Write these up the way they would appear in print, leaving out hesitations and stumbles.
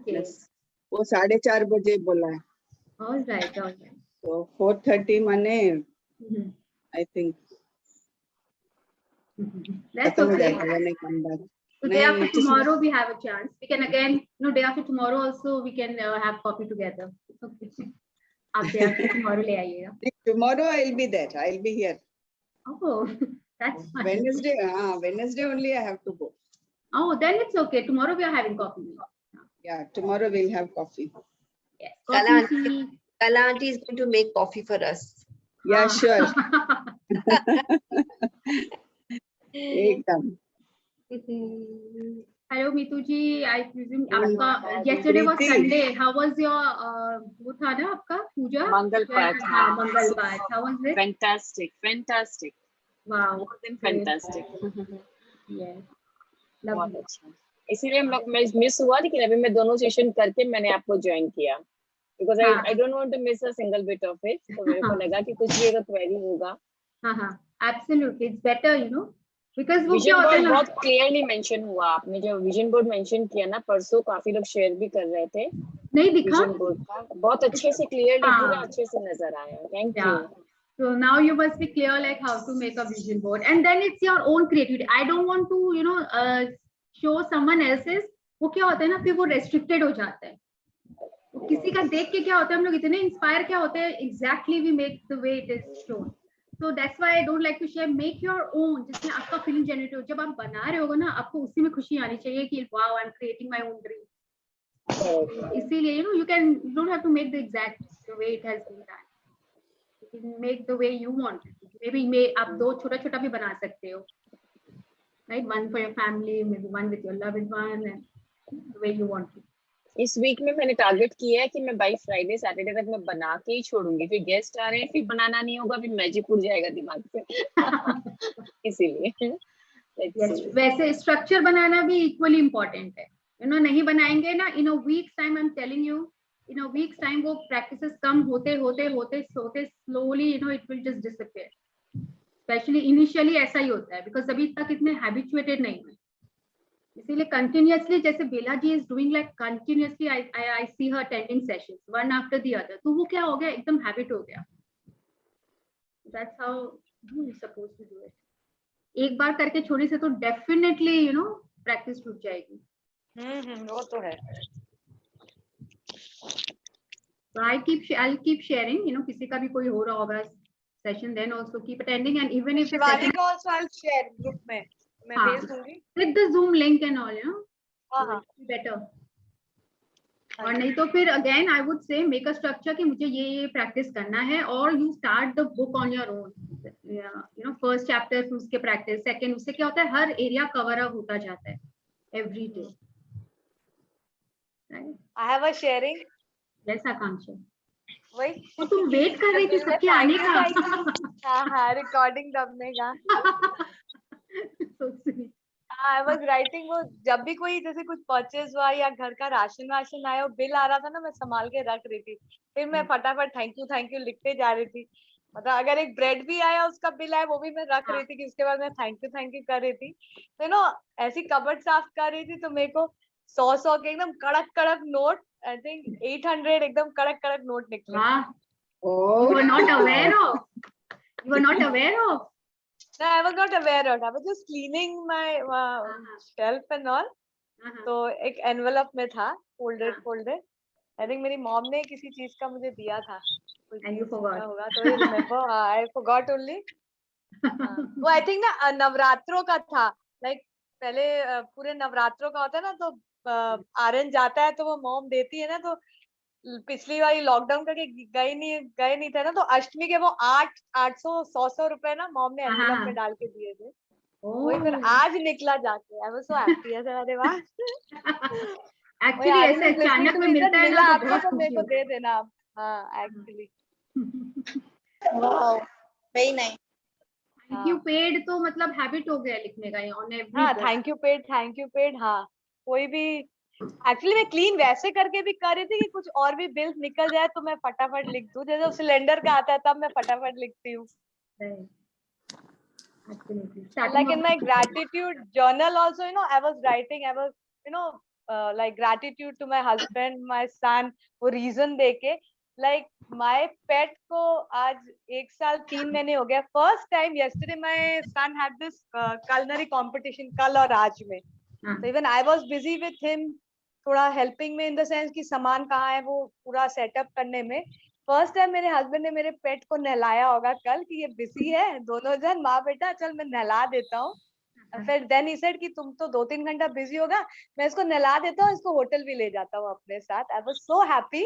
Okay. वो 4:30 बजे बोला है, All right. तो 4:30 माने I think That's खत्म हो okay. जाएगा when I come back. So day after tomorrow we have a chance. We can again, day after tomorrow also we can have coffee together. Okay. आप day after tomorrow ले आइएगा. Tomorrow I'll be there. I'll be here. Oh, that's fine. Wednesday only I have to go. Oh, then it's okay. Tomorrow we are having coffee. Yeah, tomorrow we'll have coffee. Yes. Kala auntie is going to make coffee for us. Yeah, sure. Ekdam. Hello, Mitu ji. I presume आपका yesterday was Sunday. How was your वो था ना आपका पूजा? Mangal Path. Mangal Path. How was it? Fantastic. Wow. More than fantastic. Yes. बहुत अच्छा. इसीलिए हम लोग मैं मिस हुआ, लेकिन अभी मैं दोनों सेशन करके मैंने आपको ज्वाइन किया. Because I don't want to miss a single bit of it. तो मेरे को लगा कि कुछ भी अगर क्वेरी होगा. हाँ. Absolutely. It's better, Because वो विजन बोर्ड बहुत क्लियरली मेंशन हुआ. आपने जो विजन बोर्ड मेंशन किया ना परसों, काफी लोग शेयर भी कर रहे थे. नहीं दिखा विजन बोर्ड का बहुत अच्छे से क्लियरली पूरा अच्छे से नजर आया. Thank you. So now you must be clear like how to make a vision board, and then it's your own creativity. I don't want to show someone else's. वो क्या होता है ना, फिर वो restricted हो जाता है. किसी का देख के क्या होता है, हम लोग इतने इंस्पायर क्या होते हैं, exactly we make the way it is shown. So that's why I don't like to share. Make your own, जिसमें आपका feeling generate हो. जब आप बना रहे होगा ना, आपको उसी में खुशी आनी चाहिए कि wow, I'm creating my own dream. इसीलिए you don't have to make the exact the way it has been done. You can make the way you want. Maybe आप दो छोटा भी बना सकते हो. Right, one for your family, maybe one with your loved one, and the way you want to. इस week में मैंने टारगेट किया है कि मैं बाय फ्राइडे सैटरडे तक मैं बना के ही छोड़ूंगी. फिर गेस्ट आ रहे हैं, फिर बनाना नहीं होगा, फिर मैजिक उड़ जाएगा दिमाग से. इसीलिए वैसे स्ट्रक्चर बनाना भी इक्वली इम्पोर्टेंट है. नहीं बनाएंगे ना, in a weeks time I am telling you, in a weeks time वो प्रैक्टिसेस कम होते slowly it will just disappear. Specially initially ऐसा ही होता है, बिकॉज अभी तक इतने हैबिचुएटेड नहीं है. इसीलिए कंटिन्यूअसली, जैसे Bela ji is doing like continuously, I see her attending sessions one after the other. तो वो क्या हो गया, एकदम हैबिट हो गया. That's how you supposed to do it. एक बार करके छोड़ने से तो डेफिनेटली प्रैक्टिस टूट जाएगी. वो तो है. So I'll keep sharing. किसी का भी कोई हो रहा होगा session, then also keep attending, and even if Shivani का also I'll share group में मैं भेज दूंगी with the Zoom link and all, हाँ better. और नहीं तो फिर again I would say make a structure कि मुझे ये प्रैक्टिस करना है, और you start the book on your own. First chapter उसके प्रैक्टिस, second उससे क्या होता है, हर एरिया कवर अप होता जाता है every day. Right? I have a sharing. Yes, Akanksha. वही तो तुम वेट कर रही थी सबके आने का. हाँ रिकॉर्डिंग दबने का. So sweet. I was writing, वो जब भी कोई जैसे कुछ परचेज हुआ या घर का राशन आया, बिल आ रहा था ना, मैं संभाल के रख रही थी. फिर मैं फटाफट थैंक यू लिखते जा रही थी. मतलब अगर एक ब्रेड भी आया, उसका बिल आया, वो भी मैं रख रही थी कि उसके बाद मैं थैंक यू कर रही थी. तो ऐसी कबर्ड साफ कर रही थी, तो मेरे को 100 के एकदम कड़क नोट, आई थिंक 800 एकदम कड़क नोट निकले. You were not aware of? You were not aware of? No, I was not aware of. I was just cleaning my shelf and all. तो एक एनवेलप में था, फोल्डेड. आई थिंक मेरी mom ने किसी चीज का मुझे दिया था. And you forgot. होगा तो I remember. I forgot only. वो आई थिंक ना नवरात्रों का था. लाइक पहले पूरे नवरात्रों का होता है ना, तो आर्यन जाता है तो वो मॉम देती है ना. तो पिछली बारी लॉकडाउन करके गए नहीं थे ना, तो अष्टमी के वो 800-100 रुपए ना मॉम ने एनवेलप में डाल के दिए थे. वही फिर आज निकला जाके. आई वाज सो हैप्पी. अरे वाह. एक्चुअली ऐसे अचानक में मिलता है ना, तो बहुत तो मेरे को दे देना आप. हाँ actually. Wow very nice. Thank you paid तो मतलब हैबिट हो गया लिखने का ऑन एवरी. हाँ थैंक यू पेड. हाँ कोई भी एक्चुअली मैं क्लीन वैसे करके भी कर रही थी कि कुछ और भी बिल निकल जाए तो मैं फटाफट लिख दूं. जैसे सिलेंडर का आता है तब मैं फटाफट लिखती हूँ. Like in my gratitude journal also, I was writing, like gratitude to my husband, my son, वो reason देके like my pet को आज 1 साल 3 महीने हो गया. First time yesterday my son had this culinary competition कल और आज में. So even I was busy with him, थोड़ा helping में in the sense कि सामान कहाँ है वो पूरा setup करने में. फर्स्ट टाइम मेरे हस्बैंड ने मेरे पेट को नहलाया होगा कल कि ये बिजी है, दोनों जन माँ बेटा चल मैं नहला देता हूँ. फिर देन ही सेड कि तुम तो 2-3 घंटा बिजी होगा, मैं इसको नहला देता हूँ, इसको होटल भी ले जाता हूँ अपने साथ. I was so happy.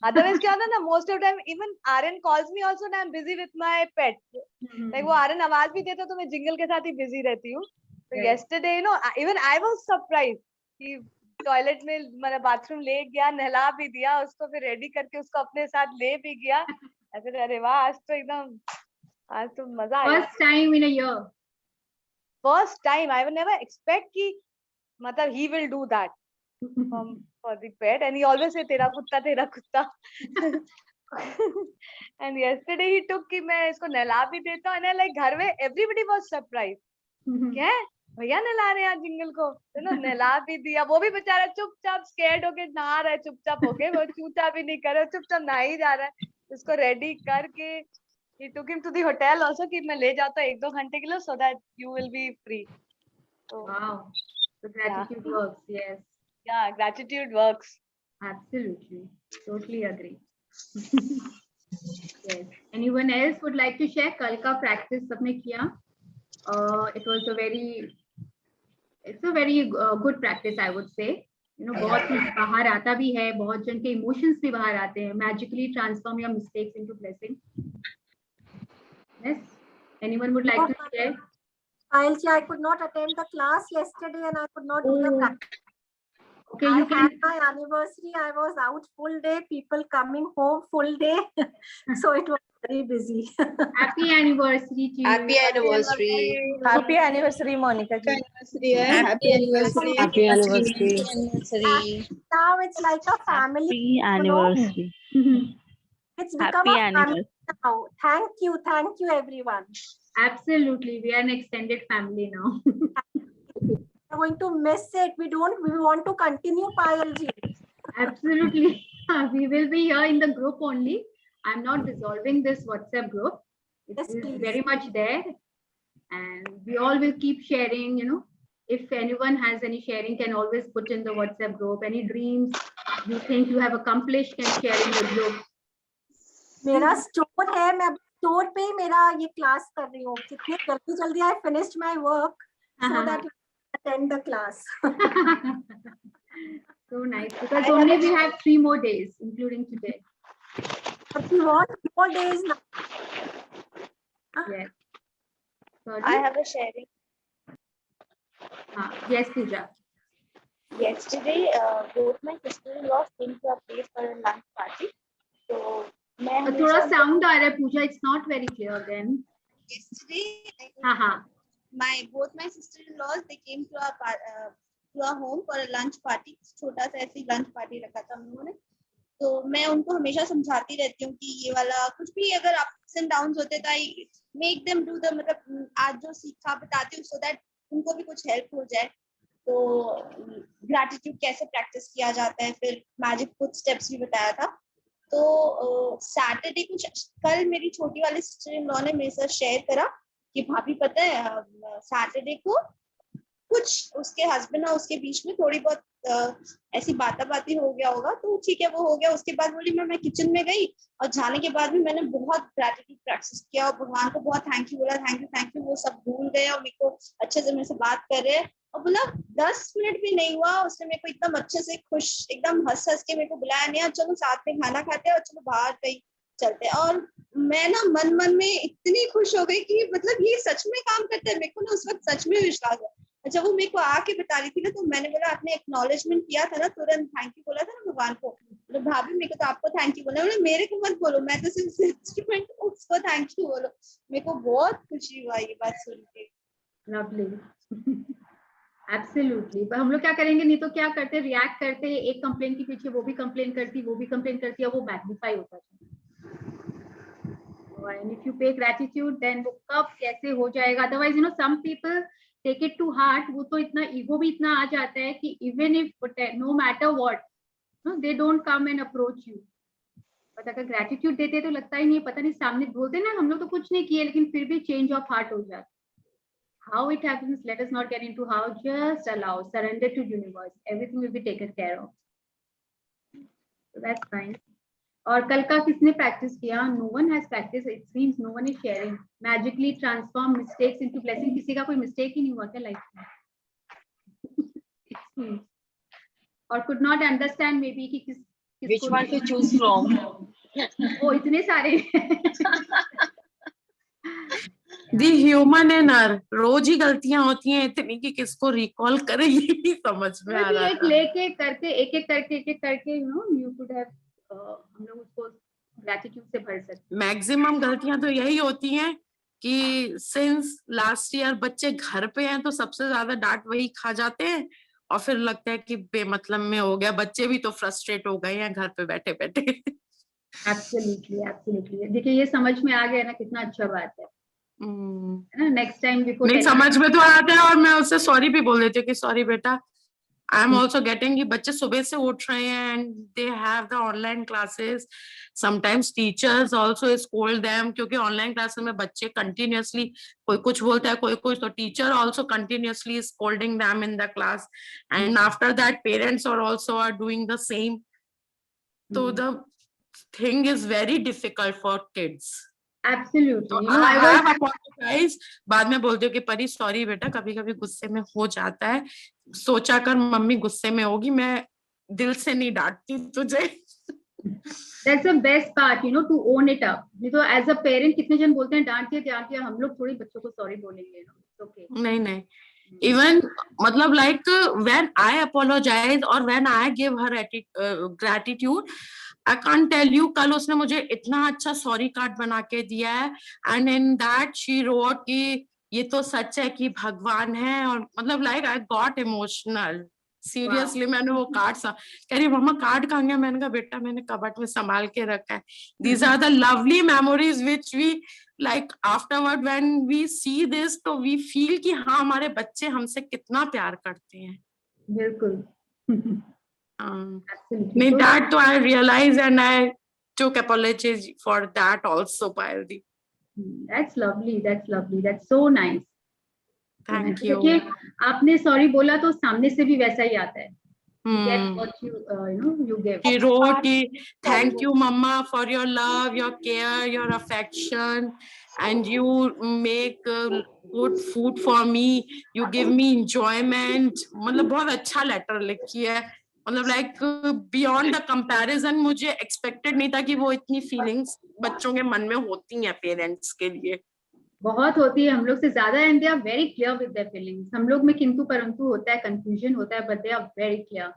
Otherwise क्या होता है ना, most of time even Aryan calls me also and I am busy with my pet. Like वो आर्यन आवाज भी देता तो मैं जिंगल के साथ ही बिजी रहती हूँ. तो yesterday you know even I was surprised कि टॉयलेट में मतलब बाथरूम ले गया, नहला भी दिया उसको, फिर रेडी करके उसको अपने साथ ले भी गया. ऐसे अरे वाह, आज तो एकदम, आज तो मजा आया. First time in a year. First time I would never expect कि मतलब he will do that for the pet and he always say तेरा कुत्ता तेरा कुत्ता. एंड यस्टरडे ही टुक कि मैं इसको नहला भी देता हूं. एंड लाइक घर में एवरीबॉडी वाज सरप्राइज, क्या भैया नहला रहे हैं जिंगल को, तो ना नहला भी दिया. वो भी बेचारा चुपचाप स्कैर्ड होके नहा रहा है, चुपचाप होके, वो चूता भी नहीं कर रहा, चुपचाप नहा ही जा रहा है. उसको रेडी करके he took him to the hotel also कि मैं ले जाता 1-2 घंटे के लिए so that you will be free. So, wow, so gratitude works. Yes, yeah, gratitude works. absolutely, totally agree. Yes, anyone else would like to share? कल का practice सबने किया? It was a very, it's a very good practice, I would say. You know, बहुत कुछ बाहर आता भी है, बहुत जन के emotions भी बाहर आते हैं. Magically transform your mistakes into blessing. Yes, anyone would like to share? I'll share. I could not attend the class yesterday and I could not do the practice. Okay, I you can. had my anniversary. I was out full day, people coming home full day. So it was very busy. Happy anniversary to you. Happy anniversary. Happy anniversary, Monica ji. Happy anniversary. Happy anniversary. Now it's like a family. Happy anniversary. It's become Happy a family anniversary. now. Thank you everyone. Absolutely, we are an extended family now. We're going to miss it. We want to continue Payal ji. Absolutely, we will be here in the group only. I'm not dissolving this WhatsApp group. It Yes, is please. very much there, and we all will keep sharing. You know, if anyone has any sharing, can always put in the WhatsApp group. Any dreams you think you have accomplished, can share in the group. मेरा store है, मैं store पे ही मेरा ये class कर रही हूँ. कितनी जल्दी I finished my work so that you can attend the class. So nice, because only we have 3 more days, including today. But we want more days now. Yes. Sorry? I have a sharing. Yes, Pooja. Yesterday, both my sister-in-law came to our place for a lunch party. So, थोड़ा sound आ रहा है, Pooja. It's not very clear again. Yesterday, both my sister-in-laws, they came to our home for a lunch party. छोटा सा ऐसी lunch party रखा था उन्होंने. तो मैं उनको हमेशा समझाती रहती हूँ कि ये वाला कुछ भी अगर ups and downs होते तो I make them do the मतलब आज जो सीखा बताती हूँ so that उनको भी कुछ help हो जाए. तो gratitude कैसे practice किया जाता है, फिर magic footsteps भी बताया था. तो सैटरडे कुछ कल मेरी छोटी वाली सिस्टर इन लॉ ने मेरे साथ शेयर करा कि भाभी पता है सैटरडे को कुछ उसके हस्बैंड और उसके बीच में थोड़ी बहुत ऐसी बातें हो गया होगा. तो ठीक है, वो हो गया. उसके बाद बोली मैं किचन में गई और जाने के बाद भी मैंने बहुत ग्रेटिट्यूड प्रैक्टिस किया और भगवान को बहुत थैंक यू बोला. Thank you. वो सब भूल गए और मेरे को अच्छे से मेरे से बात कर रहे हैं. और बोला 10 मिनट भी नहीं हुआ उसने मेरे को एकदम अच्छे से खुश एकदम हंस के मेरे को बुलाया. नहीं चलो साथ में खाना खाते हैं और चलो बाहर कहीं चलते हैं. और मैं ना मन में इतनी खुश हो गई कि मतलब ये सच में काम करते हैं. मेरे को ना उस वक्त सच में विश्वास हुआ. जब वो मेरे को आके बता रही थी ना तो मैंने बोला आपने एक्नॉलेजमेंट किया था ना, तुरंत थैंक यू बोला था ना भगवान को. तो भाभी मेरे को तो आपको थैंक यू बोला. मेरे को मत बोलो, मैं तो सिर्फ इंस्ट्रूमेंट उसको थैंक यू बोलो. मेरे को बहुत खुशी हुआ ये बात सुन के. Lovely. Absolutely. पर हम लोग क्या करेंगे, नहीं तो क्या करते, रिएक्ट करते, एक कंप्लेन के पीछे वो भी कंप्लेन करती, वो भी कंप्लेन करती है, वो मैग्नीफाई होता है. And if you pay gratitude, then वो कब कैसे हो जाएगा. Otherwise, you know, some people take it to heart, वो तो इतना ईगो भी इतना आ जाता है कि even if no matter what they don't come and approach you. But अगर ग्रेटिट्यूड देते तो लगता ही नहीं, पता नहीं सामने बोलते ना हम लोग तो कुछ नहीं किए, लेकिन फिर भी चेंज ऑफ हार्ट हो जाता। How it happens, let us not get into how, just allow, surrender to universe, everything will be taken care of. So that's fine. और कल का किसने प्रैक्टिस किया? No one has practiced. It seems no one is sharing. Magically transform mistakes into blessing. किसी का कोई mistake ही नहीं हुआ क्या लाइफ में? और could not understand maybe कि Which one to choose from? वो इतने सारे दी ह्यूमन एनर, रोज ही गलतियां होती हैं इतनी कि किसको रिकॉल करे ये भी समझ में आ रहा एक था। लेके करके एक एक करके you know you could have, हम लोग उसको ग्रेटिट्यूड से भर सकते। मैक्सिमम गलतियां तो यही होती हैं कि सिंस लास्ट ईयर बच्चे घर पे हैं तो सबसे ज्यादा डांट वही खा जाते हैं और फिर लगता है कि बेमतलब में हो गया, बच्चे भी तो फ्रस्ट्रेट हो गए हैं घर पे बैठे बैठे। एब्सोल्युटली एब्सोल्युटली, देखिए ये समझ में आ गया ना, कितना अच्छा बात है ना। नेक्स्ट टाइम नहीं समझ में तो आता है और मैं उससे सॉरी भी बोल देती हूँ कि सॉरी बेटा, आई एम ऑल्सो गेटिंग, कि बच्चे सुबह से उठ रहे हैं and they have the online classes, sometimes teachers also scold them, क्योंकि ऑनलाइन क्लासेस में बच्चे कंटिन्यूअसली कोई कुछ बोलता है कोई कुछ, तो teacher also continuously scolding them in the class and after that parents are also are doing the same. तो the thing is very difficult for kids. Absolutely. बाद में बोलती हूँ कि परी सॉरी बेटा, कभी कभी गुस्से में हो जाता है, सोचा कर मम्मी गुस्से में होगी, मैं दिल से नहीं डांटती तुझे। That's the best part, you know, to own it up. नहीं तो as a parent कितने जन बोलते हैं डांट दिया, हम लोग थोड़ी बच्चों को सॉरी बोलेंगे। Okay. नहीं, even मतलब like when I apologize or when I give her gratitude, I can't tell you, कल उसने मुझे इतना अच्छा सॉरी कार्ड बना के दिया है and in that she wrote कि ये तो सच है कि भगवान है, और मतलब like I got emotional. Seriously मैंने वो कार्ड कह रही मम्मा कार्ड कहाँ गया, मैंने कहा बेटा मैंने कबर्ड में संभाल के रखा है। These are the lovely memories which we like afterward when we see this, तो we feel कि हाँ हमारे बच्चे हमसे कितना प्यार करते हैं। बिल्कुल। नहीं that तो I realized and I took apologies for that also, Payaldi. That's lovely, that's lovely, that's so nice. Thank you. देखिए आपने सॉरी बोला तो सामने से भी वैसा ही आता है। Get what you know you give. She wrote, thank you mama for your love, your care, your affection, and you make good food for me, you give me enjoyment. मतलब बहुत अच्छा लेटर लिखी है, मतलब like beyond the comparison, मुझे expected नहीं था कि वो इतनी feelings बच्चों के मन में होती हैं पेरेंट्स के लिए। बहुत होती है, हम लोग से ज्यादा, and they are very clear with their feelings. हम लोग में किंतु परंतु होता है, कंफ्यूजन होता है, but they are very clear.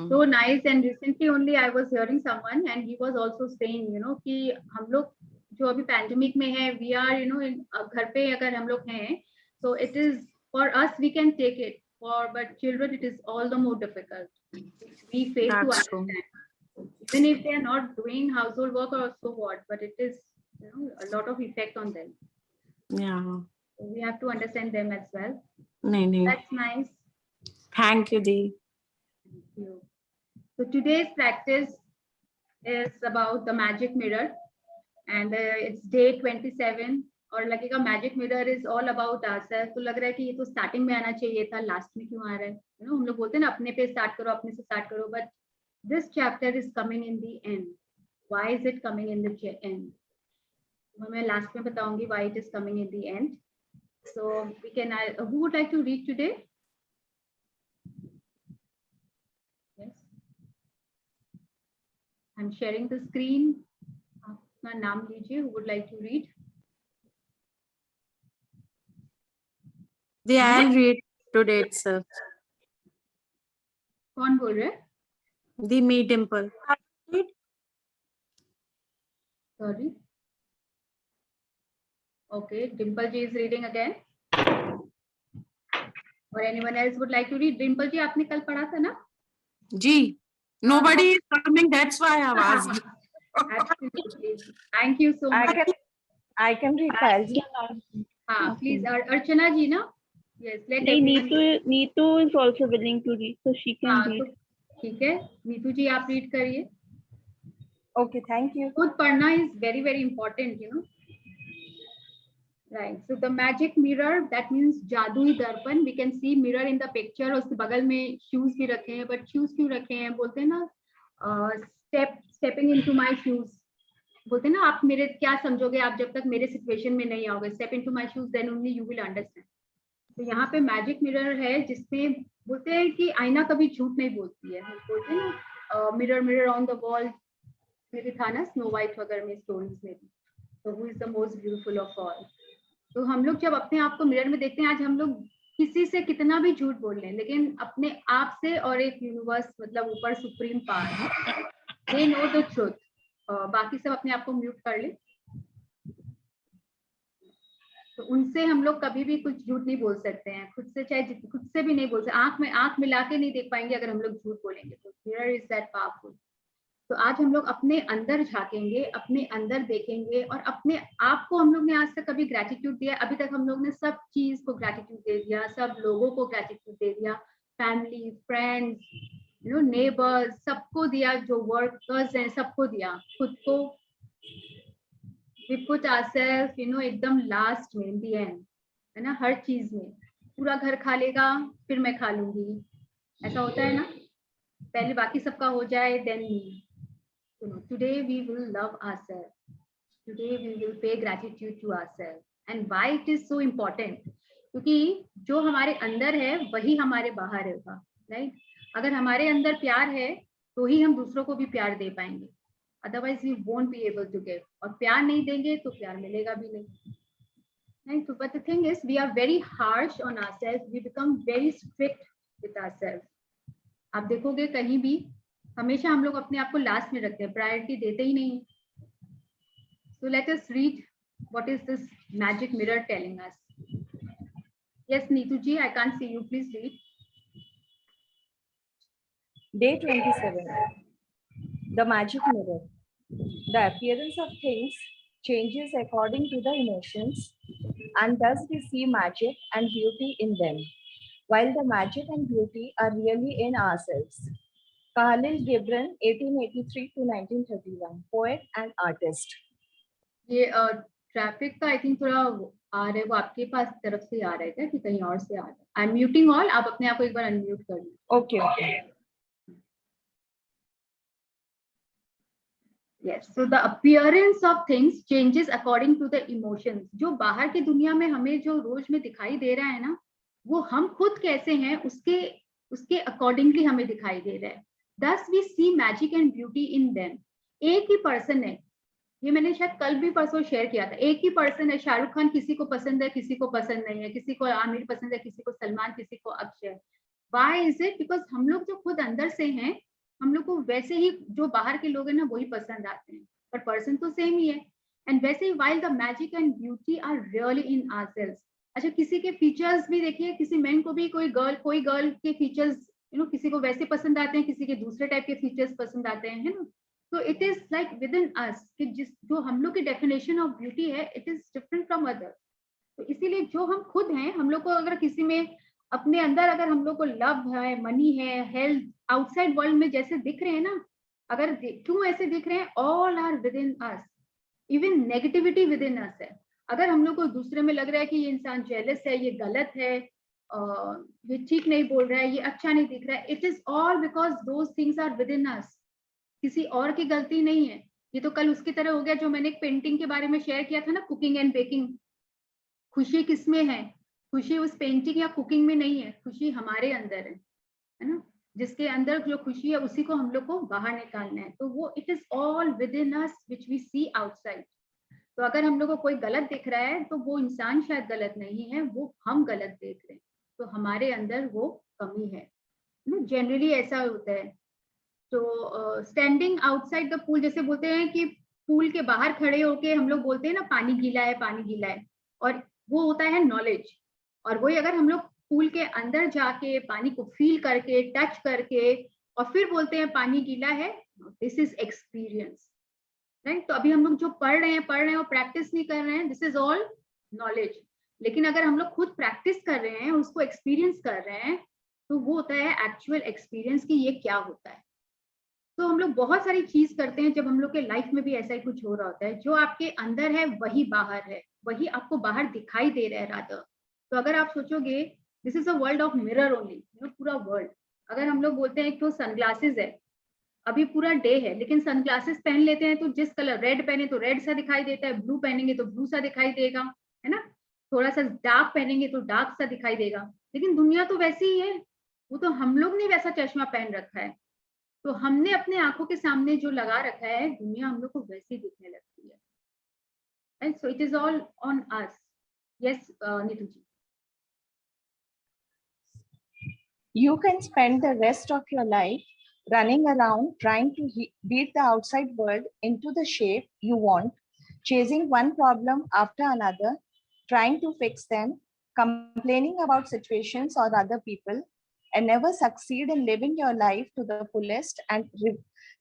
So nice. And recently only I was hearing someone and he was also saying, you know, कि हम लोग जो अभी पैंडेमिक में है, we are, you know, घर पे अगर हम लोग हैं, so it is for us we can take it, but children it is all the more difficult. We fail to understand. Even if they are not doing household work or so what, but it is, you know, a lot of effect on them. Yeah. So we have to understand them as well. नहीं. That's nice. Thank you, Dee. Thank you. So today's practice is about the magic mirror, and it's day 27. और लगेगा magic mirror is all about ourselves, तो लग रहा है कि ये तो स्टार्टिंग में आना चाहिए था, लास्ट में क्यों आ रहा है? यू नो हम लोग बोलते हैं ना अपने पे स्टार्ट करो, अपने से स्टार्ट करो, but this chapter is coming in the end. Why is it coming in the end? मैं लास्ट में बताऊंगी why it is coming in the end. So we can, who would like to read today? Yes, I'm sharing the screen. अपना नाम लीजिए. Who would like to read? I'll read today itself. कौन बोल रहे हैं? The Me Dimple. Sorry. Okay, Dimple ji is reading again. Or anyone else would like to read? Dimple ji, आपने कल पढ़ा था ना? जी. Nobody is coming. That's why I've asked. Absolutely. Thank you so much. I can read Payalji. हाँ, please. अर्चना जी ना? Yes, let नहीं, everyone. Neetu is also willing to read, so she can हाँ, read. तो ठीक है, नीतू जी आप रीड करिए. Okay, thank you. खुद पढ़ना is very very important, you know. Right. So the magic mirror, that means जादुई दर्पण. We can see mirror in the picture. उसके बगल में shoes भी रखे हैं, but shoes क्यों रखे हैं? बोलते हैं ना, stepping into my shoes. बोलते हैं ना, आप मेरे क्या समझोगे आप जब तक मेरे सिचुएशन में नहीं आओगे. Step into my shoes, then only you will understand. तो यहाँ पे मैजिक मिरर है जिसमें बोलते हैं कि आईना कभी झूठ नहीं बोलती है. बोलते हैं ना, mirror mirror on the wall में भी था ना, स्नो वाइट वगैरह में स्टोरीज में भी. तो who is the most beautiful of all. तो हम लोग जब अपने आप को मिरर में देखते हैं, आज हम लोग किसी से कितना भी झूठ बोल लें, लेकिन अपने आप से और एक यूनिवर्स मतलब ऊपर supreme power, they know the truth. बाकी सब अपने आप को म्यूट कर ले. तो उनसे हम लोग कभी भी कुछ झूठ नहीं बोल सकते हैं. खुद से चाहे खुद से भी नहीं बोल सकते. आंख में आंख मिला के नहीं देख पाएंगे अगर हम लोग झूठ बोलेंगे. तो मिरर इज दैट पावरफुल. तो आज हम लोग अपने अंदर झांकेंगे, अपने अंदर देखेंगे और अपने आप को हम लोग ने आज तक कभी ग्रेटिट्यूड दिया? अभी तक हम लोग ने सब चीज को ग्रेटिट्यूड दे दिया, सब लोगों को ग्रेटिट्यूड दे दिया, family, friends, you know, neighbours, सबको दिया, जो वर्कर्स हैं सबको दिया. खुद को we put ourselves, you know, एकदम लास्ट में, in the end, है ना. हर चीज में पूरा घर खा लेगा फिर मैं खा लूंगी, ऐसा होता है ना. पहले बाकी सबका हो जाए, then me. You know, today we will love ourselves. Today we will pay gratitude to ourselves. And why it is so important? क्योंकि जो हमारे अंदर है वही हमारे बाहर होगा, राइट. अगर हमारे अंदर प्यार है तो ही हम दूसरों को भी प्यार दे पाएंगे. Otherwise we won't be able to give. और प्यार नहीं देंगे तो प्यार मिलेगा भी नहीं, right? So but the thing is we are very harsh on ourselves. We become very strict with ourselves. आप देखोगे कहीं भी हमेशा हम लोग अपने आप को लास्ट में रखते हैं, प्रायोरिटी देते ही नहीं. So let us read what is this magic mirror telling us. Yes, Neetu ji, I can't see you. Please read. Day 27. The magic mirror. The appearance of things changes according to the emotions, and thus we see magic and beauty in them, while the magic and beauty are really in ourselves. Khalil Gibran, 1883 to 1931, poet and artist. ये traffic का I think थोड़ा आ रहा है, वो आपके पास तरफ से आ रहा है क्या कि कहीं और से आ रहा है? I am muting all. आप अपने आप को एक बार अनम्यूट कर लीजिए. Okay. Yes, so the appearance of things changes according to the emotions. जो बाहर की दुनिया में हमें जो रोज में दिखाई दे रहा है ना, वो हम खुद कैसे हैं उसके अकॉर्डिंगली हमें दिखाई दे रहा है. Thus we see magic and beauty in them. एक ही पर्सन है, ये मैंने शायद कल भी परसों शेयर किया था. एक ही पर्सन है, शाहरुख खान किसी को पसंद है, किसी को पसंद नहीं है, किसी को आमिर पसंद है, किसी को सलमान, किसी को Akshay. Why is it? Because हम लोग जो खुद अंदर से हैं, हम लोग को वैसे ही जो बाहर के लोग हैं ना वही पसंद आते हैं, पर पर्सन तो सेम ही है. एंड वैसे ही while the magic and beauty are really in ourselves. अच्छा, किसी के फीचर्स भी देखिए, किसी मैन को भी कोई गर्ल के फीचर्स, यू नो, किसी को वैसे पसंद आते हैं, किसी के दूसरे टाइप के फीचर्स पसंद आते हैं, है ना. तो it is like within us कि जो हम लोग की डेफिनेशन ऑफ ब्यूटी है, it is different from other. तो इसीलिए जो हम खुद हैं, हम लोग को अगर किसी में अपने अंदर अगर हम लोग को लव है, मनी है, हेल्थ, आउटसाइड वर्ल्ड में जैसे दिख रहे हैं ना, अगर क्यों ऐसे दिख रहे हैं, all are within us. Even negativity within us है. अगर हम लोग को दूसरे में लग रहा है कि ये इंसान जेलस है, ये गलत है, ये ठीक नहीं बोल रहा है, ये अच्छा नहीं दिख रहा है, it is all because those things are within us. किसी और की गलती नहीं है. ये तो कल उसकी तरह हो गया जो मैंने एक पेंटिंग के बारे में शेयर किया था ना, कुकिंग एंड बेकिंग. खुशी किसमें है? खुशी उस पेंटिंग या कुकिंग में नहीं है, खुशी हमारे अंदर है ना. जिसके अंदर जो खुशी है उसी को हम लोग को बाहर निकालना है. तो वो it is all within us which we see outside. तो अगर हम लोग को कोई गलत दिख रहा है तो वो इंसान शायद गलत नहीं है, वो हम गलत देख रहे हैं. तो हमारे अंदर वो कमी है ना, जनरली ऐसा होता है. तो स्टैंडिंग आउटसाइड द पूल, जैसे बोलते हैं कि पूल के बाहर खड़े होके हम लोग बोलते हैं ना पानी गीला है, पानी गीला है, और वो होता है नॉलेज. और वही अगर हम लोग पूल के अंदर जाके पानी को फील करके, टच करके, और फिर बोलते हैं पानी गीला है, दिस इज एक्सपीरियंस, राइट. तो अभी हम लोग जो पढ़ रहे हैं और प्रैक्टिस नहीं कर रहे हैं, दिस इज ऑल नॉलेज. लेकिन अगर हम लोग खुद प्रैक्टिस कर रहे हैं, उसको एक्सपीरियंस कर रहे हैं, तो वो होता है एक्चुअल एक्सपीरियंस कि ये क्या होता है। तो हम लोग बहुत सारी चीज करते हैं, जब हम लोग के लाइफ में भी ऐसा ही कुछ हो रहा होता है, जो आपके अंदर है वही बाहर है, वही आपको बाहर दिखाई दे रहा है रादर। तो अगर आप सोचोगे this is a world of mirror only, पूरा वर्ल्ड। अगर हम लोग बोलते हैं एक तो सनग्लासेस है, अभी पूरा डे है, लेकिन सनग्लासेस पहन लेते हैं तो जिस कलर रेड पहने तो रेड सा दिखाई देता है, ब्लू पहनेंगे तो ब्लू सा दिखाई देगा, है ना। थोड़ा सा डार्क पहनेंगे तो डार्क सा दिखाई देगा, लेकिन दुनिया तो वैसी ही है। वो तो हम लोग ने वैसा चश्मा पहन रखा है, तो हमने अपने आंखों के सामने जो लगा रखा है, दुनिया हम लोग को वैसी दिखने लगती है। And so it is all on us. Yes Neetu ji. You can spend the rest of your life running around trying to beat the outside world into the shape you want, chasing one problem after another, trying to fix them, complaining about situations or other people, and never succeed in living your life to the fullest and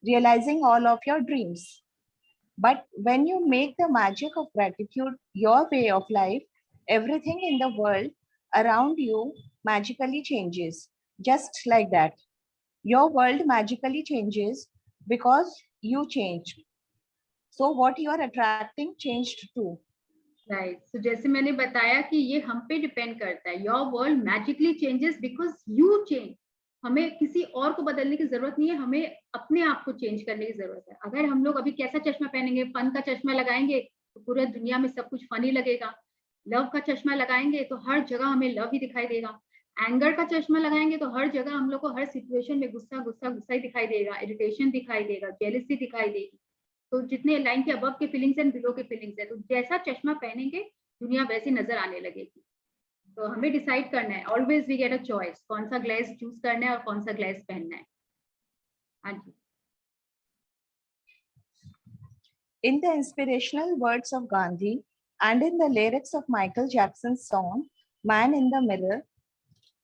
realizing all of your dreams. But when you make the magic of gratitude your way of life, everything in the world around you magically changes. Just like that. Your world magically changes because you changed. So what you are attracting changed too. Right. तो जैसे मैंने बताया कि ये हम पे depend करता है। Your world magically changes because you change. हमें किसी और को बदलने की जरूरत नहीं है, हमें अपने आप को चेंज करने की जरूरत है। अगर हम लोग अभी कैसा चश्मा पहनेंगे, फन का चश्मा लगाएंगे तो पूरे दुनिया में सब कुछ फनी लगेगा। लव का चश्मा लगाएंगे तो हर जगह हमें लव ही दिखाई देगा। एंगर का चश्मा लगाएंगे तो हर जगह हम लोग को हर सिचुएशन में गुस्सा गुस्सा गुस्सा ही दिखाई देगा, इरिटेशन दिखाई देगा, जेलसी दिखाई देगी। तो जितने लाइन के अबव के फीलिंग्स हैं, बिलो के फीलिंग्स है, तो जैसा चश्मा पहनेंगे दुनिया वैसी नजर आने लगेगी। तो हमें डिसाइड करना है, always we get a choice, कौन सा ग्लास चूज करना है और कौन सा ग्लास पहनना है। हाँ जी। In the inspirational words of Gandhi and in the lyrics of Michael Jackson's song Man in the Mirror,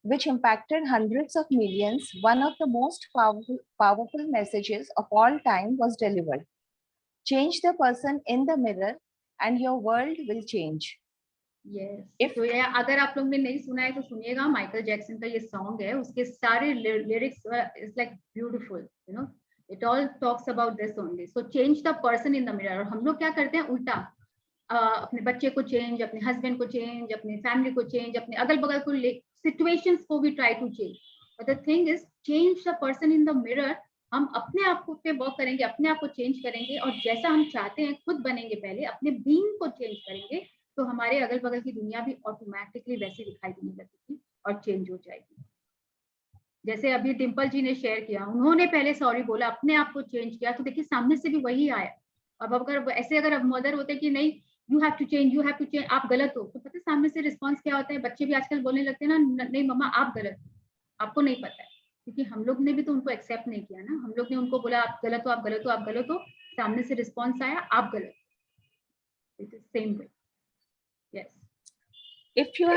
which impacted hundreds of millions, one of the most powerful messages of all time was delivered. Change the person in the mirror and your world will change. Yes. तो ये अगर आप लोग ने नहीं सुना है तो सुनिएगा, माइकल जैक्सन का ये सॉन्ग है, उसके सारे lyrics is like beautiful, you know, it all talks about this only. So change the person in the mirror. और हम लोग क्या करते हैं उल्टा, अपने बच्चे को चेंज, अपने हस्बैंड को चेंज, अपने फैमिली को चेंज, अपने अगल बगल को सिचुएशंस को भी try to change. But the thing is change the person in the mirror. हम अपने आप को पे वर्क करेंगे, अपने आप को चेंज करेंगे और जैसा हम चाहते हैं खुद बनेंगे। पहले अपने बीइंग को चेंज करेंगे तो हमारे अगल बगल की दुनिया भी ऑटोमेटिकली वैसी दिखाई देने लगेगी और चेंज हो जाएगी। जैसे अभी डिम्पल जी ने शेयर किया, उन्होंने पहले सॉरी बोला, अपने आप को चेंज किया, तो देखिए सामने से भी वही आया। अब अगर ऐसे अगर मदर होते कि नहीं you have to change, you have to change, आप गलत हो, तो पता है सामने से रिस्पॉन्स क्या होता है। बच्चे भी आजकल बोलने लगते हैं ना, नहीं मम्मा आप गलत हो, आपको नहीं पता है, क्योंकि हम लोग ने भी तो उनको एक्सेप्ट नहीं किया ना। हम लोग ने उनको बोला आप गलत हो, आप गलत हो, आप गलत हो, सामने से रिस्पॉन्स आया आप गलत हो। It is same way. Yes. If you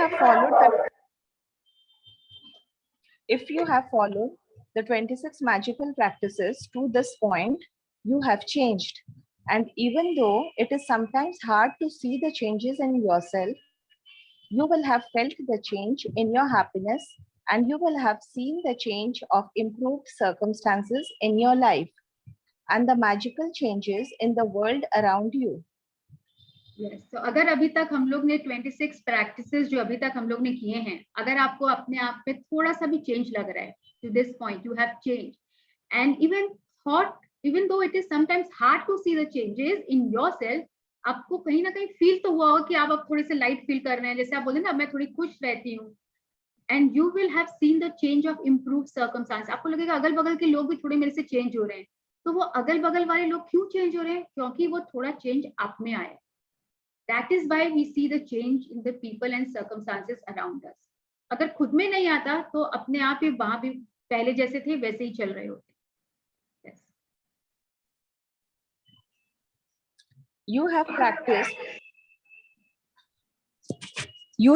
have followed the 26 magical practices to this point, you have changed. And even though it is sometimes hard to see the changes in yourself, you will have felt the change in your happiness and you will have seen the change of improved circumstances in your life and the magical changes in the world around you. Yes. तो अगर अभी तक हम लोग ने 26 practices जो अभी तक हम लोग ने किए हैं, अगर आपको अपने आप पे थोड़ा सा भी चेंज लग रहा है, to this point you have changed, and even though it is sometimes hard to see the changes in yourself, आपको कहीं ना कहीं फील तो हुआ होगा कि आप अब थोड़े से लाइट फील कर रहे हैं, जैसे आप बोले ना मैं थोड़ी खुश रहती हूँ, and you will have seen the change of improved circumstances. आपको लगेगा अगल बगल के लोग भी थोड़े मेरे से चेंज हो रहे हैं। तो वो अगल बगल वाले लोग क्यों चेंज हो रहे हैं? क्योंकि वो थोड़ा चेंज आप में आया। That is why we see the change in the people and circumstances around us. अगर खुद में नहीं आता तो अपने आप ही वहां भी पहले जैसे थे वैसे ही चल रहे होते। Yes. You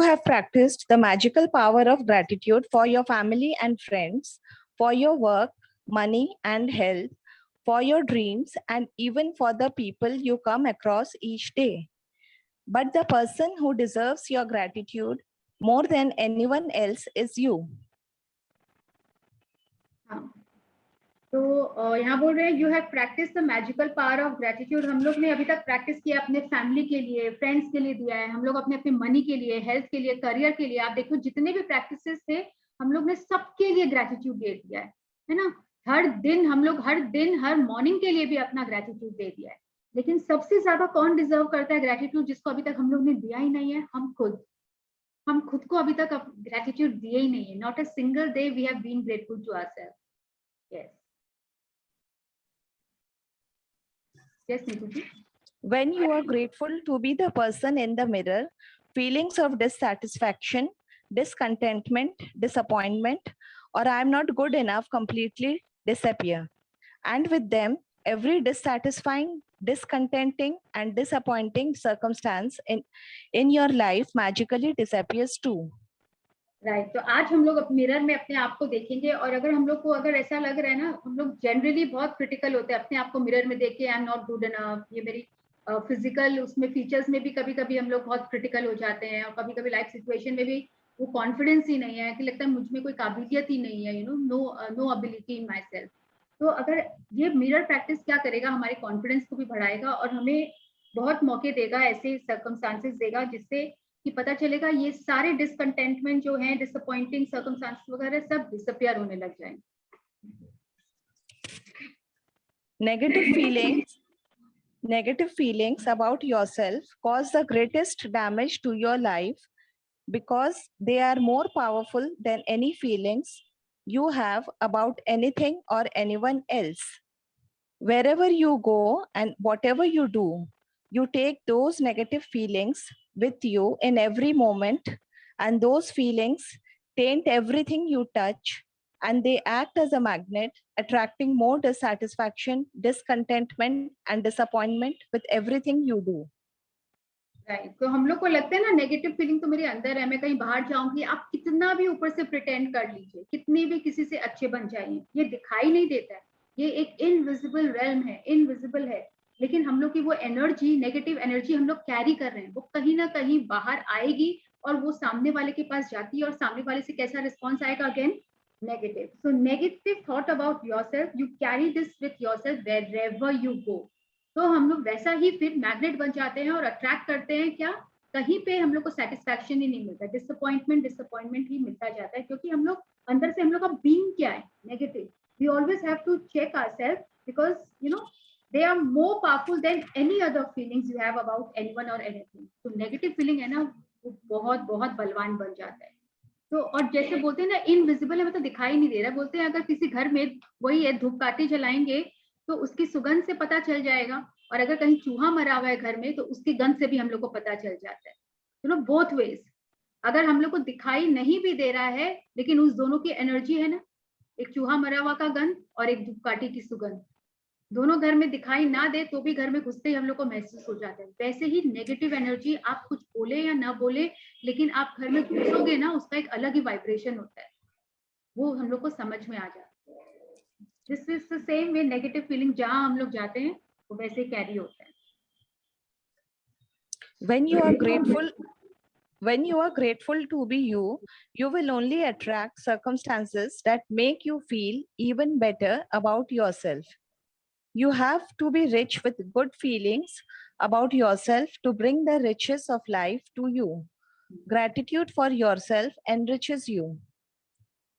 have practiced the magical power of gratitude for your family and friends, for your work, money and health, for your dreams, and even for the people you come across each day. but the person who deserves your gratitude more than anyone else is you. हाँ, तो यहाँ बोल रहे हैं you have practice the magical power of gratitude. हम लोग ने अभी तक प्रैक्टिस किया अपने फैमिली के लिए, फ्रेंड्स के लिए दिया है, हम लोग अपने अपने मनी के लिए, हेल्थ के लिए, करियर के लिए। आप देखो जितने भी प्रैक्टिसेस थे हम लोग ने सबके लिए ग्रेटिट्यूड दे दिया है ना। हर दिन हम लोग हर मॉर्निंग के लिए भी अपना ग्रेटिट्यूड दे दिया है। लेकिन सबसे ज्यादा कौन डिजर्व करता है ग्रेटिट्यूड, जिसको अभी तक हम लोग ने दिया ही नहीं है? हम खुद को अभी तक ग्रेटिट्यूड दिए ही नहीं है। Not a single day we have been grateful to ourselves. Yes Yes, Neetu ji. When you are grateful to be the person in the mirror, feelings of dissatisfaction, discontentment, disappointment, or I am not good enough completely disappear. And with them, every dissatisfying, discontenting, and disappointing circumstance in your life magically disappears too. Right तो आज हम लोग mirror में अपने आप को देखेंगे, और अगर हम लोग को अगर ऐसा लग रहा है ना, हम लोग जनरली बहुत क्रिटिकल होते हैं अपने आप को मिरर में देख के, I am not good enough, ये मेरी फिजिकल उसमें फीचर्स में भी कभी कभी हम लोग बहुत क्रिटिकल हो जाते हैं, और कभी कभी लाइफ सिचुएशन में भी वो कॉन्फिडेंस ही नहीं है कि लगता है मुझ में कोई काबिलियत ही नहीं है, you know no ability in myself. तो अगर ये मिरर प्रैक्टिस क्या करेगा, हमारे कॉन्फिडेंस को भी बढ़ाएगा और हमें बहुत मौके देगा, ऐसे सर्कमस्टांसेस देगा जिससे कि पता चलेगा ये सारे डिसकंटेंटमेंट जो हैं, डिसअपॉइंटिंग सर्कमस्टांसेस वगैरह सब डिसअपियर होने लग जाएंगे। Negative feelings about yourself cause the greatest damage to your life because they are more powerful than any feelings you have about anything or anyone else. Wherever you go and whatever you do, you take those negative feelings with you in every moment, and those feelings taint everything you touch, and they act as a magnet, attracting more dissatisfaction, discontentment, and disappointment with everything you do. Right तो हम लोग को लगता है ना negative feeling तो मेरे अंदर है, मैं कहीं बाहर जाऊंगी, आप कितना भी ऊपर से प्रिटेंड कर लीजिए, कितनी भी किसी से अच्छे बन जाइए, ये दिखाई नहीं देता है, ये एक इनविजिबल रेल्म है, इनविजिबल है। लेकिन हम लोग की वो एनर्जी, नेगेटिव एनर्जी हम लोग कैरी कर रहे हैं, वो कहीं ना कहीं बाहर आएगी और वो सामने वाले के पास जाती है, और सामने वाले से कैसा रिस्पॉन्स आएगा? Again negative. So negative thought about yourself, you carry this with yourself wherever you go. तो हम लोग वैसा ही फिर मैग्नेट बन जाते हैं और अट्रैक्ट करते हैं क्या? कहीं पे हम लोग को सेटिस्फैक्शन ही नहीं मिलता, डिसअपॉइंटमेंट ही मिलता जाता है, क्योंकि हम लोग अंदर से हम लोग का बीइंग क्या है? Negative. We always have to check ourselves because you know they are more powerful than any other feelings you have about anyone or anything. तो negative feeling है ना, वो बहुत बहुत बलवान बन जाता है। तो और जैसे बोलते हैं ना इनविजिबल है, मतलब दिखाई नहीं दे रहा, बोलते हैं अगर किसी घर में वही है धूपकाठी जलाएंगे तो उसकी सुगंध से पता चल जाएगा, और अगर कहीं चूहा मरा हुआ है घर में तो उसकी गंध से भी हम लोग को पता चल जाता है। यू नो बोथ वेज, अगर हम लोग को दिखाई नहीं भी दे रहा है लेकिन उस दोनों की एनर्जी है ना, एक चूहा मरा हुआ का गंध और एक धूपकाठी की सुगंध, दोनों घर में दिखाई ना दे तो भी घर में घुसते ही हम लोग को महसूस हो जाता है। वैसे ही नेगेटिव एनर्जी, आप कुछ बोले या ना बोले, लेकिन आप घर में घुसोगे ना, उसका एक अलग ही वाइब्रेशन होता है, वो हम लोग को समझ में आ जाता है। This is the same way, negative feeling जहां हम लोग जाते हैं वो वैसे कैरी होता है। When you are grateful to be you, you will only attract circumstances that make you feel even better about yourself. You have to be rich with good feelings about yourself to bring the riches of life to you. Gratitude for yourself enriches you.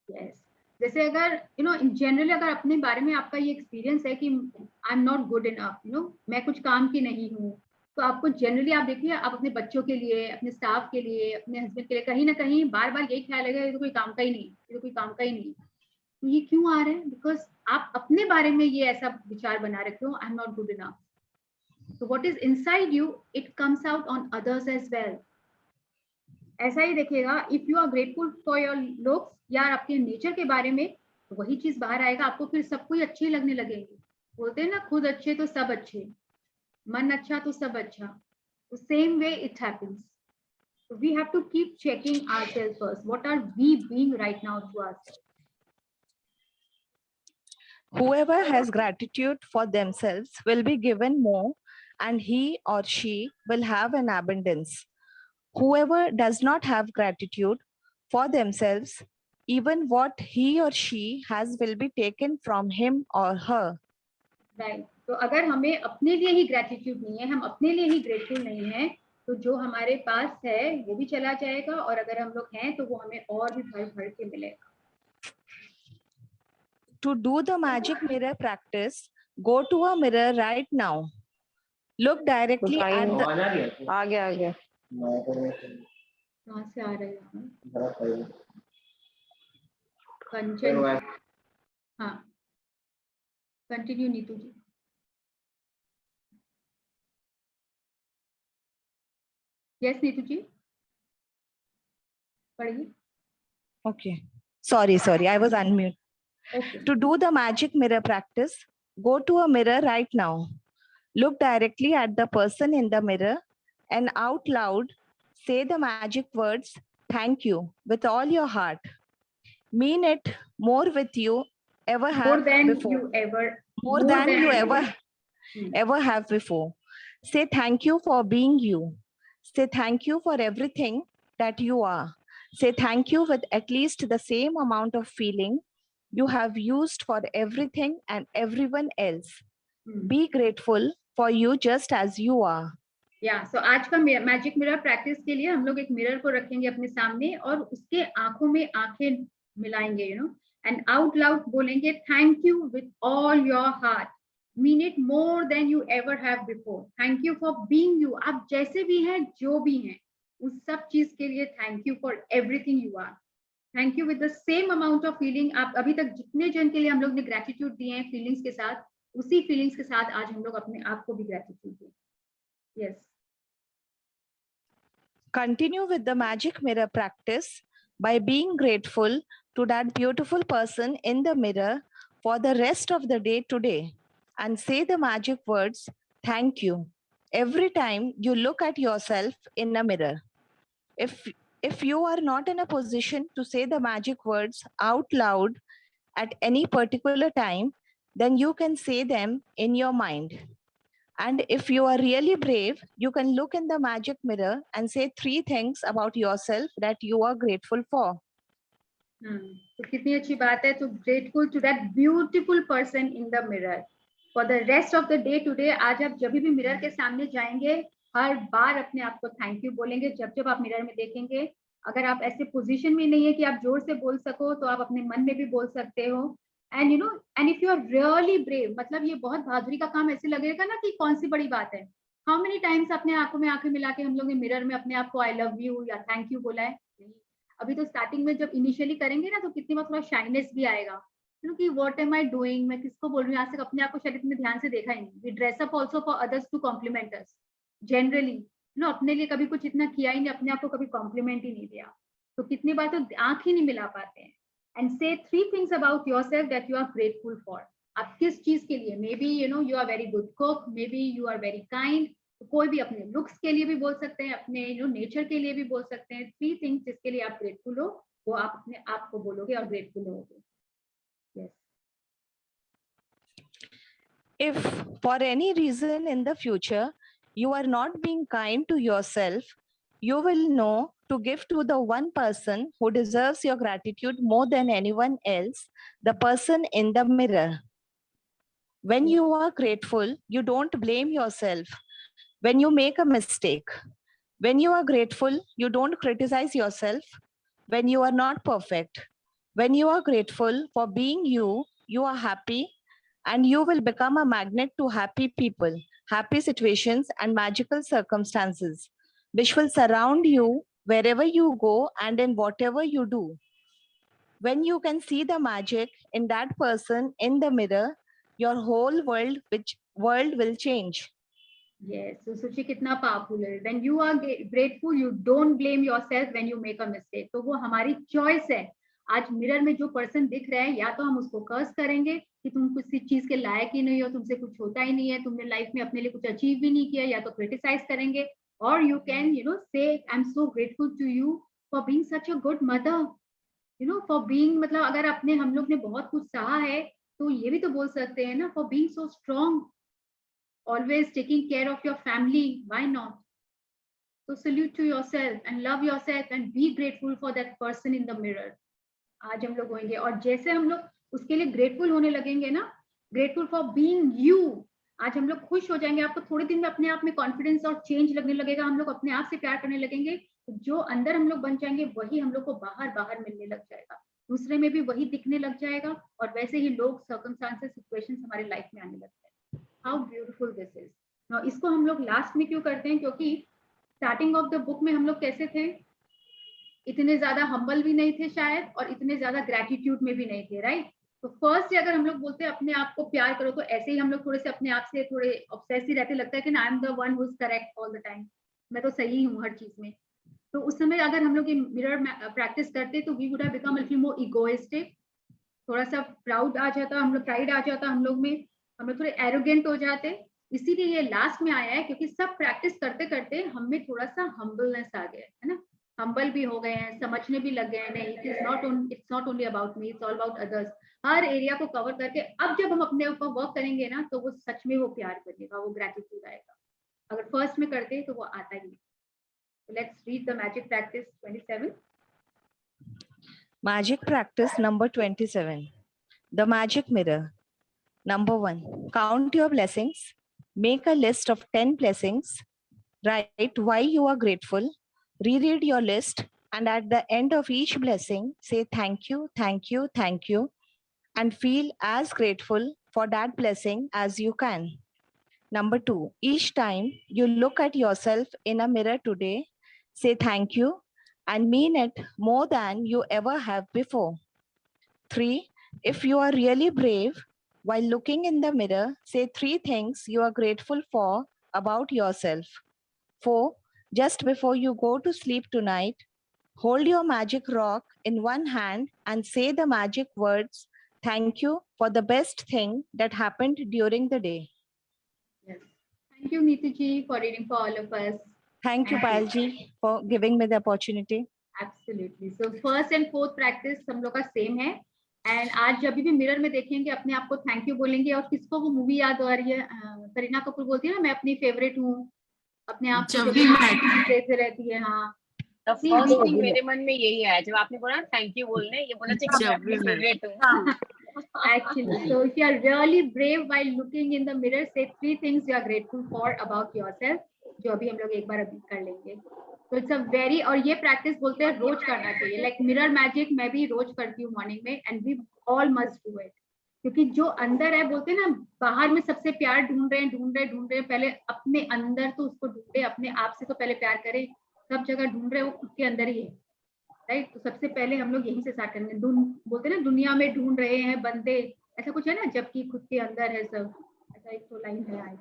Yes. जैसे अगर you know in generally अगर अपने बारे में आपका ये experience है कि I am not good enough, you know मैं कुछ काम की नहीं हूँ, तो आपको जनरली आप देखिए, आप अपने बच्चों के लिए, अपने स्टाफ के लिए, अपने हस्बैंड के लिए कहीं ना कहीं बार बार यही ख्याल आएगा, ये तो कोई काम का ही नहीं, ये तो कोई काम का ही नहीं। तो ये क्यों आ रहा है? बिकॉज आप अपने बारे में ये ऐसा विचार बना रखे हो, I am not good enough. So what is inside you, it comes out on others as well. ऐसा ही देखिएगा, if you are grateful for your looks या आपके नेचर के बारे में, तो वही चीज बाहर आएगा, आपको फिर सब कोई अच्छे लगने लगेंगे। बोलते हैं ना, खुद अच्छे तो सब अच्छे, मन अच्छा तो सब अच्छा। तो same way it happens. So we have to keep checking ourselves first. What are we being right now to ourselves? Whoever has gratitude for themselves will be given more and he or she will have an abundance. Whoever does not have gratitude for themselves, even what he or she has will be taken from him or her. Right, तो अगर हमें अपने लिए ही gratitude नहीं है, हम अपने लिए ही ग्रेटफुल नहीं है, तो जो हमारे पास है वो भी चला जाएगा, और अगर हम लोग हैं तो वो हमें और भी भर भर के मिलेगा. To do the magic mirror practice, go to a mirror right now. Look directly at the आ गया कहाँ से आ रहे हैं? कंचन, हाँ, कंटिन्यू नीतू जी. यस नीतू जी, पढ़िए. Okay. Sorry, I was unmute. Okay. To do the magic mirror practice, go to a mirror right now. Look directly at the person in the mirror and out loud say the magic words, "Thank you," with all your heart. Mean it more with you ever have More than before. you ever. More than you ever have before. Say thank you for being you. Say thank you for everything that you are. Say thank you with at least the same amount of feeling you have used for everything and everyone else. Be grateful for you just as you are. So आज का magic mirror practice के लिए हम लोग एक mirror को रखेंगे अपने सामने और उसके आंखों में आंखें मिलाएंगे, एंड आउट लाउड बोलेंगे thank you with all your heart. Mean it more than you ever have before. Thank you for being you. आप जैसे भी हैं, जो भी हैं, उस सब चीज के लिए thank you for everything you are. Thank you with the same amount of feeling. आप अभी तक जितने जन के लिए हम लोग ने ग्रेटिट्यूड दिए हैं फीलिंग्स के साथ, उसी फीलिंग्स के साथ आज हम लोग अपने आप को भी ग्रेटिट्यूड दें. Yes. Continue with the magic mirror practice by being grateful to that beautiful person in the mirror for the rest of the day today, and say the magic words, "Thank you," every time you look at yourself in a mirror. If you are not in a position to say the magic words out loud at any particular time, then you can say them in your mind. And if you are really brave, you can look in the magic mirror and say 3 things about yourself that you are grateful for. तो कितनी अच्छी बात है. तो grateful to that beautiful person in the mirror for the rest of the day today. आज आप जब भी मिरर के सामने जाएंगे, हर बार अपने आप को थैंक यू बोलेंगे. जब आप मिरर में देखेंगे, अगर आप ऐसे पोजीशन में नहीं है कि आप जोर से बोल सको, तो आप अपने मन में भी बोल सकते हो. And and if you are really brave, मतलब ये बहुत बहादुरी का काम ऐसे लगेगा ना कि कौन सी बड़ी बात है. हाउ मेनी टाइम्स अपने आंखों में आंखें मिला के हम लोग ने मिरर में अपने आप को आई लव यू या थैंक यू बोला है? अभी तो स्टार्टिंग में जब इनिशियली करेंगे ना, तो कितनी बार थोड़ा शाइनेस भी आएगा, कि व्हाट एम आई डूइंग, मैं किसको बोल रही हूँ. आज तक अपने आप को शायद इतने ध्यान से देखा ही नहीं. We dress up also for others to compliment us. Generally अपने लिए कभी कुछ इतना किया ही नहीं, अपने आप को कभी कॉम्प्लीमेंट ही नहीं दिया. तो कितनी बार तो आंख ही नहीं मिला पाते हैं. And say 3 things about yourself that you are grateful for. आप किस चीज के लिए, maybe you are very good cook, maybe you are very kind. कोई भी अपने लुक्स के लिए भी बोल सकते हैं, अपने नेचर के लिए भी बोल सकते हैं. 3 थिंग्स जिसके लिए आप ग्रेटफुल हो, वो आप अपने आप को बोलोगे और ग्रेटफुल होगे. Yes. If for any reason in the future you are not being kind to yourself, you will know to give to the one person who deserves your gratitude more than anyone else, the person in the mirror. When you are grateful, you don't blame yourself when you make a mistake. When you are grateful, you don't criticize yourself when you are not perfect. When you are grateful for being you, you are happy, and you will become a magnet to happy people, happy situations, and magical circumstances, which will surround you wherever you go and in whatever you do. When you can see the magic in that person in the mirror, your whole world will change. Yes, so Suchi कितना powerful है. When you are grateful, you don't blame yourself when you make a mistake. तो वो हमारी choice है. आज mirror में जो person दिख रहा है, या तो हम उसको कर्स करेंगे कि तुम किसी चीज के लायक ही नहीं हो, तुमसे कुछ होता ही नहीं है, तुमने लाइफ में अपने लिए कुछ अचीव भी नहीं किया, या तो क्रिटिसाइज करेंगे. और you can say I am so grateful to you for being such a good mother, for being, मतलब अगर अपने हम लोग ने बहुत कुछ सहा है, तो ये भी तो बोल सकते हैं ना, for being so strong, always taking care of your family, why not? So salute to yourself and love yourself and be grateful for that person in the mirror. आज हम लोग होंगे, और जैसे हम लोग उसके लिए ग्रेटफुल होने लगेंगे ना, ग्रेटफुल फॉर बीइंग यू, आज हम लोग खुश हो जाएंगे, आपको थोड़े दिन में अपने आप में कॉन्फिडेंस और चेंज लगने लगेगा, हम लोग अपने आप से प्यार करने लगेंगे, जो अंदर हम लोग बन जाएंगे वही हम लोग को बाहर बाहर मिलने लग जाएगा, दूसरे में भी वही दिखने लग जाएगा, और वैसे ही लोग, सर्कमस्टांसेस, सिचुएशंस हमारे लाइफ में आने लगते हैं। How beautiful this is. Now इसको हम लोग लास्ट में क्यों करते हैं, क्योंकि स्टार्टिंग ऑफ द बुक में हम लोग कैसे थे, इतने ज्यादा हम्बल भी नहीं थे शायद, और इतने ज्यादा ग्रेटिट्यूड में भी नहीं थे, राइट? तो फर्स्ट अगर हम लोग बोलते हैं अपने आप को प्यार करो, तो ऐसे ही हम लोग थोड़े से अपने आप से थोड़े ऑब्सेस ही रहते, लगता है कि I am the one who is correct all the time, मैं तो सही हूँ हर चीज में। तो उस समय अगर हम लोग ये मिरर प्रैक्टिस करते तो we would have become a little more egoistic, थोड़ा सा प्राउड आ जाता हम लोग, प्राइड आ जाता हम लोग में, हम लोग थोड़े एरोगेंट हो जाते। इसीलिए ये लास्ट में आया है, क्योंकि सब प्रैक्टिस करते करते हम में थोड़ा सा हम्बलनेस आ गया है ना, हम्बल भी हो गए हैं, समझने भी लग गए हैं, नहीं it's not only about me, it's all about others. Her area को कवर करके अब जब हम अपने ऊपर वर्क करेंगे ना, तो वो सच में वो प्यार करेगा, वो ग्रेटिट्यूड आएगा। अगर फर्स्ट में करते तो वो आता ही नहीं। Let's read the magic practice 27. Magic practice number 27. The magic mirror. Number 1. Count your blessings. Make a list of 10 blessings. Write why you are grateful. Reread your list. And at the end of each blessing, say thank you, thank you, thank you. And feel as grateful for that blessing as you can. Number 2. Each time you look at yourself in a mirror today, say thank you and mean it more than you ever have before. 3. If you are really brave, while looking in the mirror, say 3 things you are grateful for about yourself. 4. Just before you go to sleep tonight, hold your magic rock in one hand and say the magic words, thank you for the best thing that happened during the day. Yes. Thank you, Neeti ji, for reading for all of us. Thank you, Payal ji, for giving me the opportunity. Absolutely. So first and fourth practice हम लोग का same है, and आज जब भी mirror में देखेंगे अपने आप को थैंक यू बोलेंगे। और किसको वो मूवी याद आ रही है, करीना कपूर बोलती है ना, मैं अपनी फेवरेट हूँ, अपने आप को देते रहती है। हाँ, The first thing मेरे मन में यही आया जब आपने बोला थैंक यू बोलने, ये बोला चाहिए मैं अपनी फेवरेट हूँ। Actually, so if you are really brave while looking in the mirror, say 3 things you are grateful for about yourself, जो अभी हम लोग एक बार अभी कर लेंगे। तो इट्स अ वेरी, और ये प्रैक्टिस बोलते हैं रोज करना चाहिए, लाइक मिरर मैजिक मैं भी रोज करती हूँ मॉर्निंग में, and we all must do it, क्योंकि जो अंदर है, बोलते हैं ना बाहर में सबसे प्यार ढूंढ रहे हैं, पहले अपने अंदर तो उसको ढूंढे, अपने आप से तो पहले प्यार करें, सब जगह ढूंढ रहे हैं वो खुद के अंदर ही है, राइट? तो सबसे पहले हम लोग यहीं से स्टार्ट करेंगे। बोलते हैं ना दुनिया में ढूंढ रहे हैं बंदे, ऐसा कुछ है ना, जबकि खुद के अंदर है सब, ऐसा एक तो लाइन है।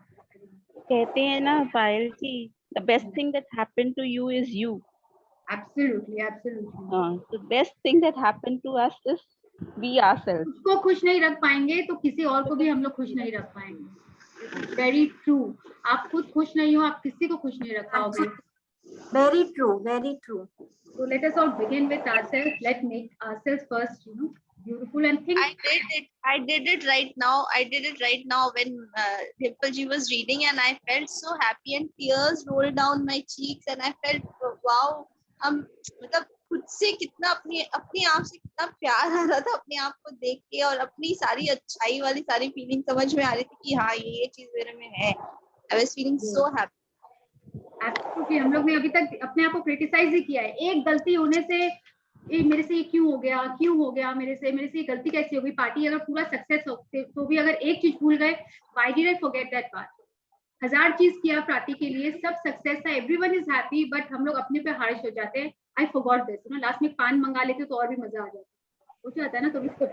कहते हैं ना पायल जी, the best thing that happened to you is you. Absolutely. The best thing that happened to us is we ourselves. उसको खुश नहीं रख पाएंगे तो किसी और को भी हम लोग खुश नहीं रख पाएंगे। Very true. आप खुद खुश नहीं हो, आप किसी को खुश नहीं रख पाओगे। Very true. So let us all begin with ourselves. Let's make ourselves first, beautiful and think. I did it right now when Dimple ji was reading, and I felt so happy and tears rolled down my cheeks, and I felt wow, मतलब खुद से कितना अपने आप से कितना प्यार आ रहा था अपने आप को देख के, और अपनी सारी अच्छाई वाली सारी फीलिंग समझ में आ रही थी कि हाँ ये चीज मेरे में है। I was feeling so happy. Absolutely. हम लोग ने अभी तक अपने आप को क्रिटिसाइज ही किया है, एक गलती होने से मेरे से ये क्यों हो गया, मेरे से ये गलती कैसे हो गई। पार्टी अगर पूरा सक्सेस हो तो भी अगर एक चीज भूल गए, why did I forget that part. 1000 चीज किया पार्टी के लिए, सब सक्सेस था, एवरीवन इज हैप्पी, बट हम लोग अपने पे हार्श हो जाते हैं। आई फॉरगॉट दिस, लास्ट में पान मंगा लेते तो और भी मजा आ जाता, हो जाता है ना। तो इसको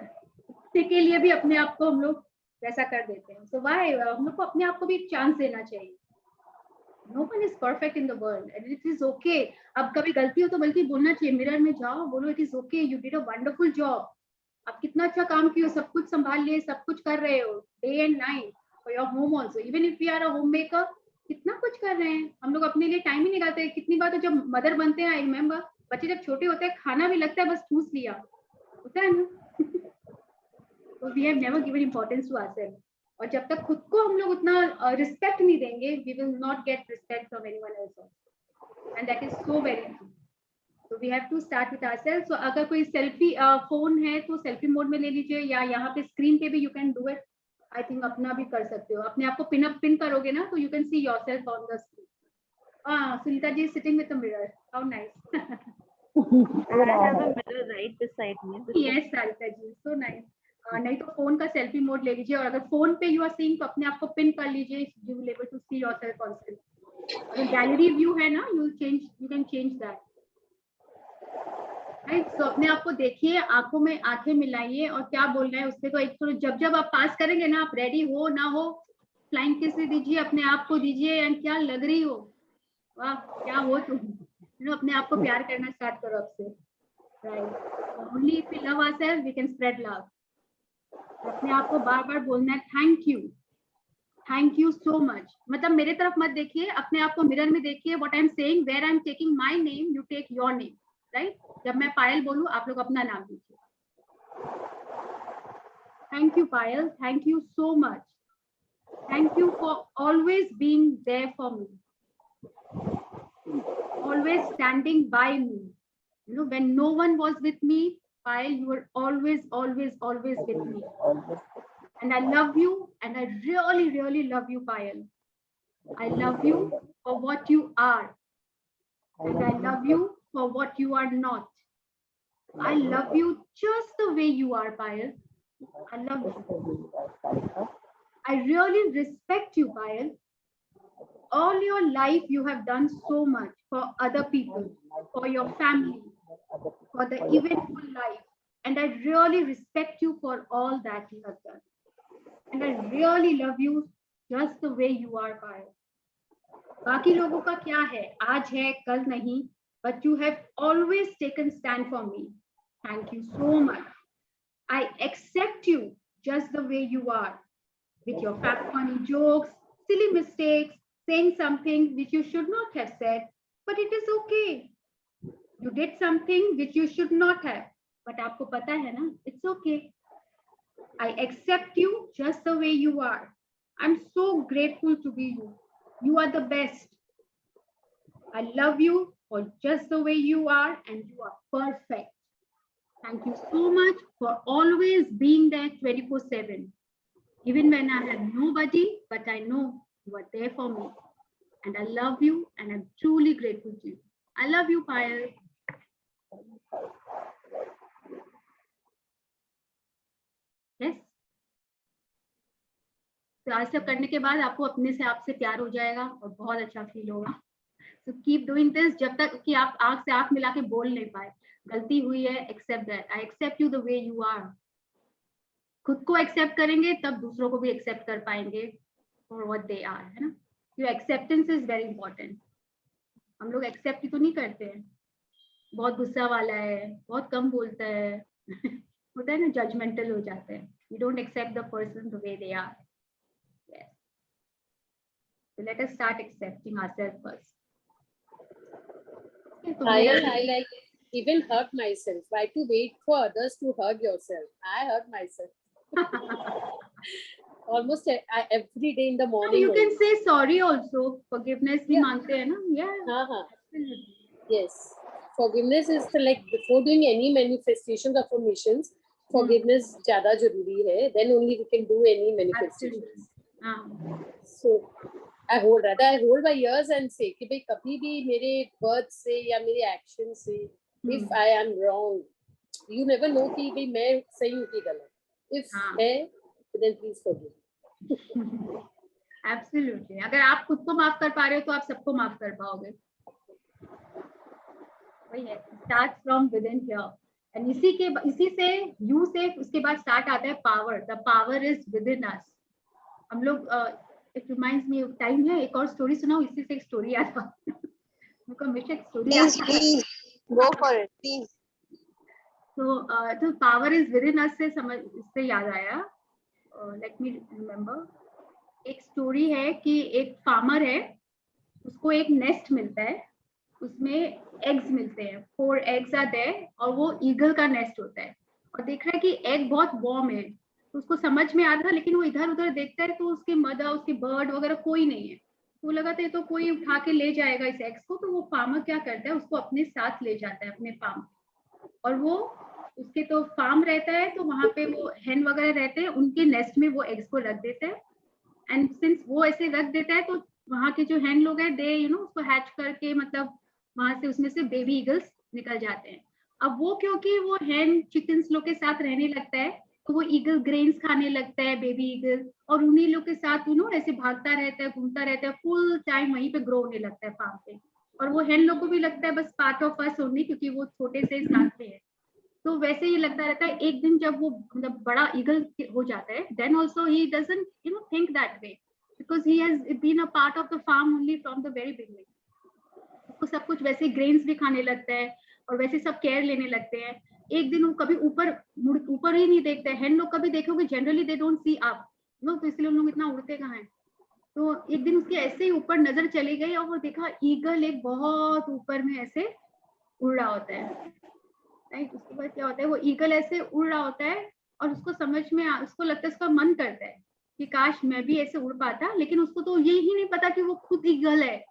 के लिए भी अपने आप को हम लोग वैसा कर देते हैं। सो व्हाई हम लोग को अपने आप को भी एक चांस देना चाहिए। No one is perfect in the world and it is okay. अब कभी गलती हो तो बल्कि बोलना चाहिए, मिरर में जाओ, बोलो it is okay, you did a wonderful job. आप कितना अच्छा काम किए, सब कुछ संभाल लिए, सब कुछ कर रहे हो, day and night for your home also. Even if we are a homemaker, कितना कुछ कर रहे हैं हम लोग, अपने लिए टाइम ही निकालते हैं। कितनी बार तो जब मदर बनते हैं, आई रिमेम्बर, बच्चे जब छोटे होते हैं खाना भी लगता है बस ठूस लिया, होता है ना। So we have never given importance to ourselves. और जब तक खुद को हम लोग उतना रिस्पेक्ट नहीं देंगे, we will not get respect from anyone else also, and that is so very true. So we have to start with ourselves. So अगर कोई सेल्फी फोन है तो सेल्फी मोड में ले लीजिए, या यहाँ पे स्क्रीन पे भी you can do it. I think अपना भी कर सकते हो, अपने आप को पिन करोगे ना तो you can see yourself on the screen. Sunita ji sitting with the mirror, how nice. I have a mirror right beside me. Yes Sarika ji, so nice. नहीं तो फोन का सेल्फी मोड ले लीजिए, और अगर फोन पे यू आर सीइंग तो अपने आप को पिन कर लीजिए, you will able to see yourself on screen. अगर गैलरी व्यू है ना, you can change that. Right. तो अपने आप को देखिए, आंखों में आंखें मिलाइए, और क्या बोलना है उससे. तो एक तो जब आप पास करेंगे ना, आप रेडी हो ना हो, फ्लाइंग किस दीजिए, अपने आप को दीजिए, एंड क्या लग रही हो, वाह क्या हो तुम, अपने आप को प्यार करना स्टार्ट करो अब से. Right. Only if we love ourselves we can spread love. अपने आप को बार बार बोलना है थैंक यू सो मच. मतलब मेरे तरफ मत देखिए, अपने आप को मिरर में देखिए. What I am saying, where I am taking my name, you take your name. Right. जब मैं पायल बोलूं, आप लोग अपना नाम लीजिए. Thank you Payal, thank you so much. Thank you for always being there for me, always standing by me. You know, when no one was with me, Payal, you were always with me. And I love you, and I really love you, Payal. I love you for what you are, and I love you for what you are not. I love you just the way you are, Payal. I love you. I really respect you, Payal. All your life you have done so much for other people, for your family, for the eventful life, and I really respect you for all that you have done, and I really love you just the way you are, Payal. बाकी लोगों का क्या है, आज है कल नहीं, but you have always taken stand for me. Thank you so much. I accept you just the way you are, with your funny jokes, silly mistakes, saying something which you should not have said, but it is okay. You did something which you should not have, but आपको पता है ना, it's okay. I accept you just the way you are. I'm so grateful to be you. You are the best. I love you for just the way you are, and you are perfect. Thank you so much for always being there 24/7. Even when I have nobody, but I know you are there for me, and I love you, and I'm truly grateful to you. I love you, Payal. Yes. तो आज सब करने के बाद आपको अपने से आपसे प्यार हो जाएगा और बहुत अच्छा फील होगा. So keep doing this जब तक कि आप आंख से आंख मिला के बोल नहीं पाए. गलती हुई है, accept that. I accept you the way you are. खुद को एक्सेप्ट करेंगे तब दूसरों को भी एक्सेप्ट कर पाएंगे फॉर व्हाट दे आर, है ना. Your acceptance is very important. हम लोग एक्सेप्ट ही तो नहीं करते हैं. बहुत गुस्सा वाला है, बहुत कम बोलता है, होता है ना, जजमेंटल हो जाते हैं. We don't accept the person the way they are. Yes. So let us start accepting ourselves first. I like even hurt myself. Why to wait for others to hug yourself? I hurt myself. Almost every day in the morning. You can say sorry also. Forgiveness भी मांगते हैं ना. Yeah. Absolutely. Yes. Forgiveness is like before doing any manifestations or affirmations. Forgiveness ज़्यादा जरूरी है. Then only we can do any manifestations. So I hold my ears and say कि भाई कभी भी मेरे words से या मेरे actions से if I am wrong, you never know कि भाई मैं सही हूँ कि गलत. If है then please forgive. Absolutely. अगर आप खुद को माफ कर पा रहे हो तो आप सबको माफ कर पाओगे. वही है. Start from within here. And इसी से you से उसके बाद start आता है power. The power is within us. हम लोग it reminds me of time है. एक और स्टोरी सुनाओ. इसी से एक स्टोरी याद आ. मुझे हमेशा एक story. Please go for it, please. तो power is within us से इससे याद आया. Let me remember. एक स्टोरी है कि एक फार्मर है, उसको एक नेस्ट मिलता है, उसमें एग्स मिलते हैं. 4 eggs are there और वो ईगल का नेस्ट होता है और देख रहा है कि एग बहुत वार्म है. तो उसको समझ में आ रहा था, लेकिन वो इधर उधर देखता है तो उसकी मदर, उसकी बर्ड वगैरह कोई नहीं है। तो वो लगा था ये तो कोई उठा के ले जाएगा इस एग्स को। तो वो फार्मर क्या करता है, उसको अपने साथ ले जाता है अपने फार्म, और वो उसके तो फार्म रहता है, तो वहां पे वो हेन वगैरह रहते हैं, उनके नेस्ट में वो एग्स को रख देता है। एंड सिंस वो ऐसे रख देता है, तो वहाँ के जो हैन लोग हैं, दे उसको हैच करके, मतलब वहां से उसमें से बेबी ईगल्स निकल जाते हैं। अब वो क्योंकि वो हैन चिकन्स लोग के साथ रहने लगता है, तो वो ईगल ग्रेन्स खाने लगता है, बेबी ईगल, और उन्हीं लोग के साथ ऐसे भागता रहता है, घूमता रहता है, फुल टाइम वहीं पे ग्रो होने लगता है फार्म पे। और वो हैन लोग को भी लगता है बस पार्ट ऑफ अस ओनली, क्योंकि वो छोटे से साथ पे है। तो वैसे ही लगता रहता है। एक दिन जब वो मतलब बड़ा ईगल हो जाता है, then also he doesn't think that way, because he has been a part of the farm only from the very beginning. उसको सब कुछ वैसे ग्रेन्स भी खाने लगता है और वैसे सब केयर लेने लगते हैं। एक दिन वो कभी ऊपर ही नहीं देखते हैं। हैन लोग कभी देखोगे generally they don't see up, तो इसलिए उन लोग इतना उड़ते कहाँ हैं। तो एक दिन उसके ऐसे ही ऊपर नजर चली गई और वो देखा ईगल एक बहुत ऊपर में ऐसे उड़ रहा होता है। राइट, उसके बाद क्या होता है, वो ईगल ऐसे उड़ रहा होता है और उसको समझ में उसको लगता है, उसका मन करता है कि काश मैं भी ऐसे उड़ पाता, लेकिन उसको तो ये ही नहीं पता कि वो खुद ईगल है।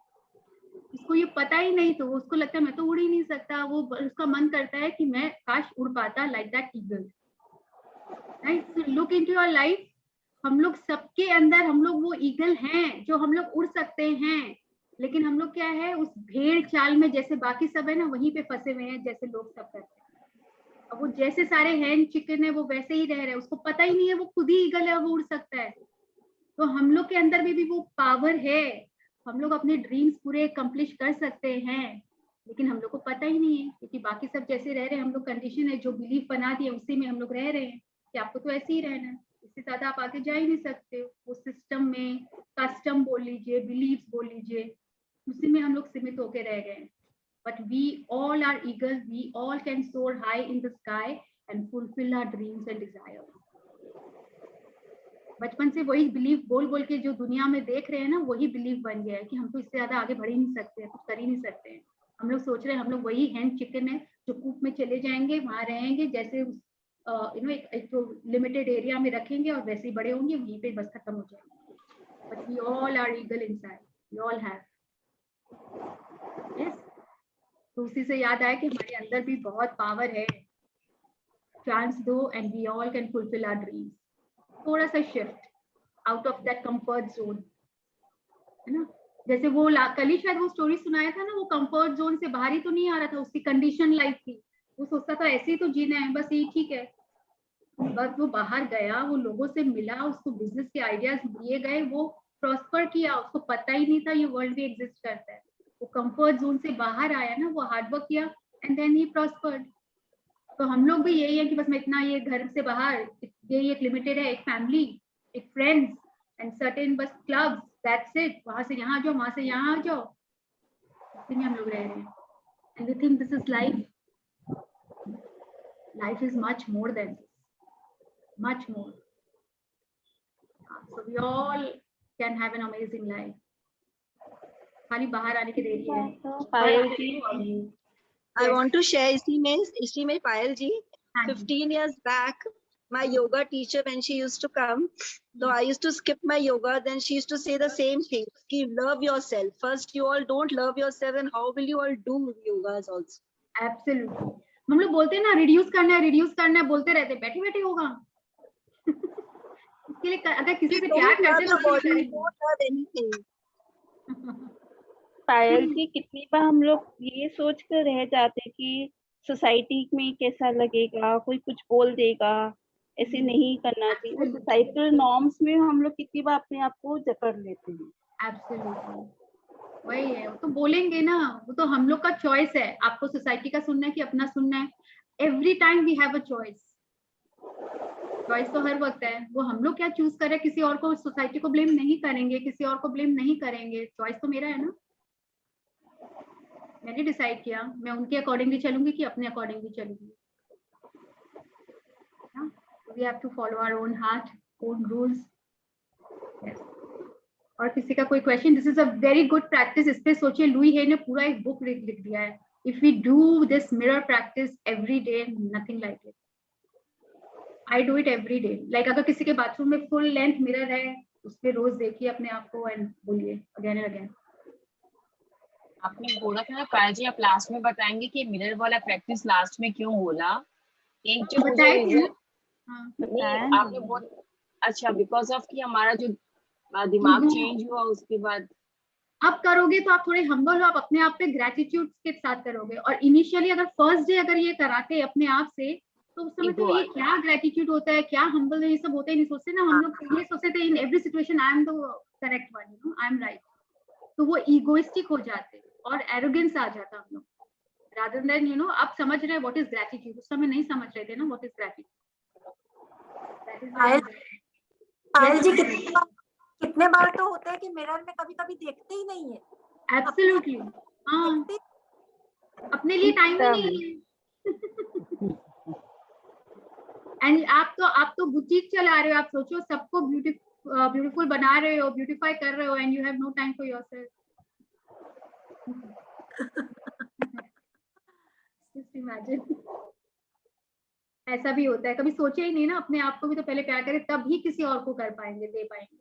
उसको ये पता ही नहीं, तो उसको लगता है मैं तो उड़ ही नहीं सकता। वो उसका मन करता है कि मैं काश उड़ पाता like that eagle. Right, so look into your life. हम लोग सबके अंदर हम लोग वो ईगल हैं जो हम लोग उड़ सकते हैं, लेकिन हम लोग क्या है, उस भेड़ चाल में जैसे बाकी सब है ना, वहीं पे फंसे हुए हैं जैसे लोग सब करते हैं। अब वो जैसे सारे हैन चिकन है वो वैसे ही रह रहे हैं, उसको पता ही नहीं है वो खुद ही ईगल है, वो उड़ सकता है। तो हम लोग के अंदर भी वो पावर है, हम लोग अपने ड्रीम्स पूरे कंप्लीट कर सकते हैं, लेकिन हम लोग को पता ही नहीं है, क्योंकि बाकी सब जैसे रह रहे हैं, हम लोग कंडीशन है जो बिलीफ बना दिए उसी में हम लोग रह रहे हैं कि आपको तो ऐसे ही रहना है, इससे ज्यादा आप आगे जा ही नहीं सकते। वो सिस्टम में कस्टम बोल लीजिए, बिलीफ बोल लीजिए, उसी में हम लोग सीमित होके रह गए। But we all are eagles, we all can soar high in the sky and fulfill our dreams and desires. बचपन से वही बिलीफ बोल बोल के जो दुनिया में देख रहे हैं ना, वही बिलीफ बन गया है कि हम तो इससे ज्यादा आगे बढ़ ही नहीं सकते, कुछ कर ही नहीं सकते हैं। हम लोग सोच रहे हैं हम लोग वही हैन चिकन है जो कूप में चले जाएंगे, वहां रहेंगे, जैसे एक तो लिमिटेड एरिया में रखेंगे और वैसे ही बड़े होंगे, वहीं पे बस खत्म हो जाएंगे। But we all are eagle inside, we all have. Yes. तो उसी से याद आया कि हमारे अंदर भी बहुत पावर है। चांस दो and we all can fulfil our dreams. थोड़ा सा shift out of that comfort zone, है ना। जैसे वो कल ही शायद वो स्टोरी सुनाया था ना, वो कंफर्ट जोन से बाहर ही तो नहीं आ रहा था, उसकी कंडीशन लाइफ थी। वो सोचता था ऐसे ही तो जीना है, बस यही ठीक है। बस वो बाहर गया, वो लोगों से मिला, उसको बिजनेस के आइडियाज दिए गए, वो प्रॉस्पर किया। उसको पता ही नहीं था ये वर्ल्ड भी एग्जिस्ट करता है। वो कंफर्ट जोन से बाहर आया ना, वो हार्डवर्क किया एंड देन ही प्रॉस्पर्ड। तो हम लोग भी यही है कि बस मैं इतना, ये घर से बाहर, ये एक लिमिटेड है, एक फैमिली, एक फ्रेंड्स एंड सर्टेन बस क्लब्स, दैट्स इट। वहां से यहाँ जाओ, वहां से यहाँ आ जाओ, इतने हम लोग रह रहे हैं। And we think this is life. Life is much more than this, much more. So we all can have an amazing life. खाली बाहर आने की देरी है। पायल जी, I want to share इसी में पायल जी, 15 years back, my yoga teacher, when she used to come, so I used to skip my yoga, then she used to say the same thing, कि love yourself. First you all don't love yourself, and how will you all do yogas also? Absolutely. हम लोग बोलते हैं ना reduce करना है, बोलते रहते, बैठे बैठे होगा। इसके लिए अगर किसी से प्यार करते हैं पायल जी, कितनी बार हम लोग ये सोच कर रह जाते कि सोसाइटी में कैसा लगेगा, कोई कुछ बोल देगा, ऐसे नहीं करना चाहिए। वो सोसाइटल नॉर्म्स में हम लोग कितनी बार अपने आप को जकड़ लेते हैं। एब्सोल्युटली, वही है। वो तो बोलेंगे ना, वो तो हम लोग का चॉइस है, आपको सोसाइटी का सुनना है कि अपना सुनना है। Every time we have a choice. Choice तो हर वक्त है, वो हम लोग क्या चूज करें। किसी और को, सोसाइटी को ब्लेम नहीं करेंगे, किसी और को ब्लेम नहीं करेंगे। चॉइस तो मेरा है ना, मैंने डिसाइड किया, मैं उनके अकॉर्डिंगली चलूंगी कि अपने अकॉर्डिंगली चलूंगी। We have to follow our own heart, own rules. और किसी का कोई question? This is a very good practice. इस पे सोचिए, लुई हे ने पूरा एक बुक लिख दिया है। If we do this mirror practice every day, nothing like it. I do it every day. Like अगर किसी के बाथरूम में फुल लेंथ मिरर है, उस पे रोज देखिए अपने आप को एंड बोलिए अगेन एंड अगेन। आपने बोला था ना पायल जी, आप लास्ट में बताएंगे कि मिरर वाला प्रैक्टिस लास्ट में क्यों बोला? एक जो मुझे बताए थे ना? रीजन नहीं आपने बहुत अच्छा, बिकॉज ऑफ कि हमारा जो दिमाग चेंज हुआ उसके बाद अब करोगे तो आप थोड़े हम्बल हो, आप अपने आप पे ग्रेटिट्यूड के साथ करोगे। और इनिशियली अगर फर्स्ट डे अगर ये कराते अपने आप से, तो उस समय तो ये क्या ग्रेटिट्यूड होता है, क्या हम्बल, ये सब होता ही नहीं। सोचते ना हम लोग ये सोचते थे in every situation I am the correct one, you know, I am right. तो वो ईगोइस्टिक हो जाते और एरोगेंस आ जाता हम लोग, रादर देन यू नो आप समझ रहे हैं व्हाट इज ग्रेटिट्यूड। उस समय नहीं समझ रहे थे ना व्हाट इज ग्रेटिट्यूड। पायल जी कितने बार तो होता है कि मिरर में कभी कभी देखते ही नहीं है। एब्सोल्युटली, हाँ, अपने लिए टाइम ही नहीं है। एंड आप तो बुटीक चला रहे हो, आप सोचो सबको ब्यूटीफुल बना रहे हो, ब्यूटीफाई कर रहे हो, and you have no time for yourself. Just imagine, ऐसा भी होता है। कभी सोचे ही नहीं ना अपने आप को भी तो पहले प्यार करें, तभी किसी और को कर पाएंगे, दे पाएंगे।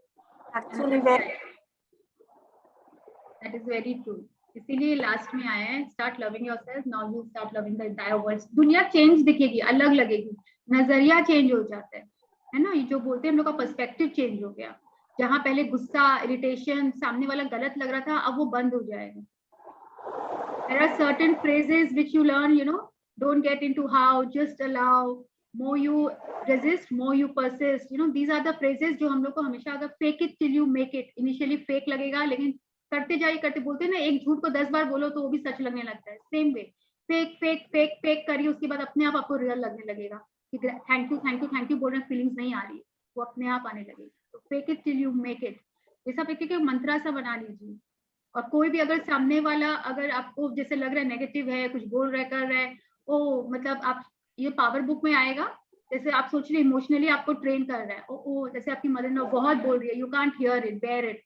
That is very true. इसीलिए लास्ट में आया है, start loving yourself, now you start loving the entire world. दुनिया चेंज दिखेगी, अलग लगेगी, नजरिया चेंज हो जाता है ना। ये जो बोलते हैं हम लोग का पर्सपेक्टिव चेंज हो गया। जहाँ पहले गुस्सा, इरिटेशन, सामने वाला गलत लग रहा था, अब वो बंद हो जाएगा। There are certain phrases which you learn, you know, don't get into how, just allow, more you resist, more you persist, you know, these are the phrases जो हम लोग को हमेशा, अगर fake it till you make it, initially fake लगेगा, लेकिन करते जाइए, करते, बोलते हैं ना एक झूठ को 10 बार बोलो तो वो भी सच लगने लगता है। Same way fake fake fake fake करिए, उसके बाद अपने आप आपको रियल लगने लगेगा कि thank you thank you thank you बोल रहे, फीलिंग्स नहीं आ रही, वो अपने आप आने लगेगी। तो fake it till you make it, ये सब एक एक मंत्रा सा बना लीजिए। और कोई भी अगर सामने वाला अगर आपको जैसे लग रहा है नेगेटिव है, कुछ बोल रहा है, कर रहा है, ओ मतलब आप ये पावर बुक में आएगा, जैसे आप सोच रहे इमोशनली आपको ट्रेन कर रहा है, ओ जैसे आपकी मदर इन लॉ बहुत बोल रही है, you can't hear it, bear it,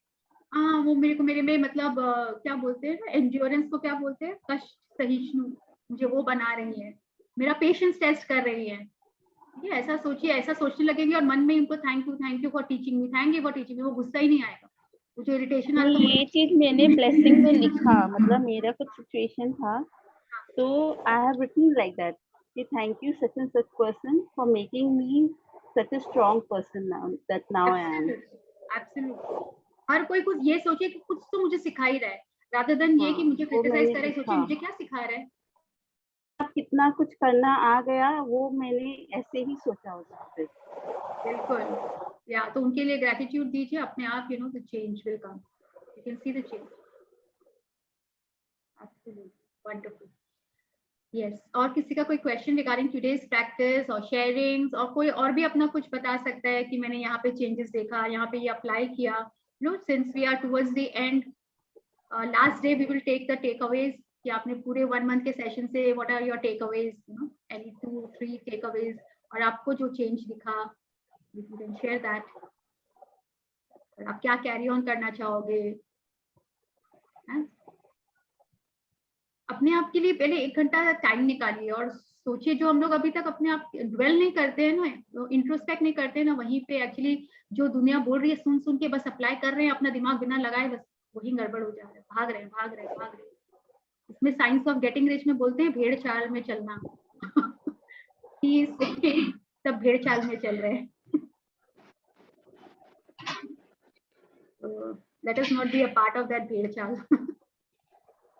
हाँ वो मेरे को मेरे में मतलब क्या बोलते हैं एंड्योरेंस को क्या बोलते हैं, कष्ट सहिष्णु, मुझे वो बना रही है, मेरा पेशेंस टेस्ट कर रही है। ये ऐसा सोचिए, ऐसा सोचने लगेंगे और मन में उनको thank you for teaching me, thank you for teaching me, वो गुस्सा ही नहीं आएगा। जो इरिटेशन आता है ये चीज मैंने ब्लेसिंग में लिखा, मतलब मेरा कुछ सिचुएशन था तो I have written like that कि thank you such and such person for making me such a strong person now that now I am. Absolutely, हर कोई कुछ ये सोचे कि कुछ तो मुझे सिखा ही रहा है, रादर देन ये कि मुझे क्रिटिसाइज करे, सोचे मुझे क्या सिखा रहा है। कितना कुछ करना आ गया, वो मैंने ऐसे ही सोचा उससे। बिल्कुल, या तो उनके लिए ग्रेटिट्यूड दीजिए, अपने आप you know the change will come, you can see the change. Absolutely wonderful, yes. और किसी का कोई क्वेश्चन रिगार्डिंग टुडेज प्रैक्टिस और शेयरिंग्स, और कोई और भी अपना कुछ बता सकता है कि मैंने यहाँ पे चेंजेस देखा, यहाँ पे ये अप्लाई किया। No, since we are towards the end, last day we will take the takeaways कि आपने पूरे 1 मंथ के सेशन से what are your takeaways, you know, any 2-3 takeaways, और आपको जो चेंज दिखा, यू कैन शेयर दैट। आप क्या कैरी ऑन करना चाहोगे, है? अपने आप के लिए पहले 1 घंटा टाइम निकालिए और सोचिए, जो हम लोग अभी तक अपने आप ड्वेल नहीं करते हैं ना, इंट्रोस्पेक्ट नहीं करते हैं ना, वहीं पे एक्चुअली जो दुनिया बोल रही है सुन सुन के बस अप्लाई कर रहे हैं, अपना दिमाग बिना लगाए, बस वही गड़बड़ हो जा रहा है, भाग रहे हैं। इसमें साइंस ऑफ गेटिंग रिच में बोलते हैं भेड़ चाल में चलना। सब भेड़ चाल में चल रहे हैं। Let us not be a part of that भेड़ चाल।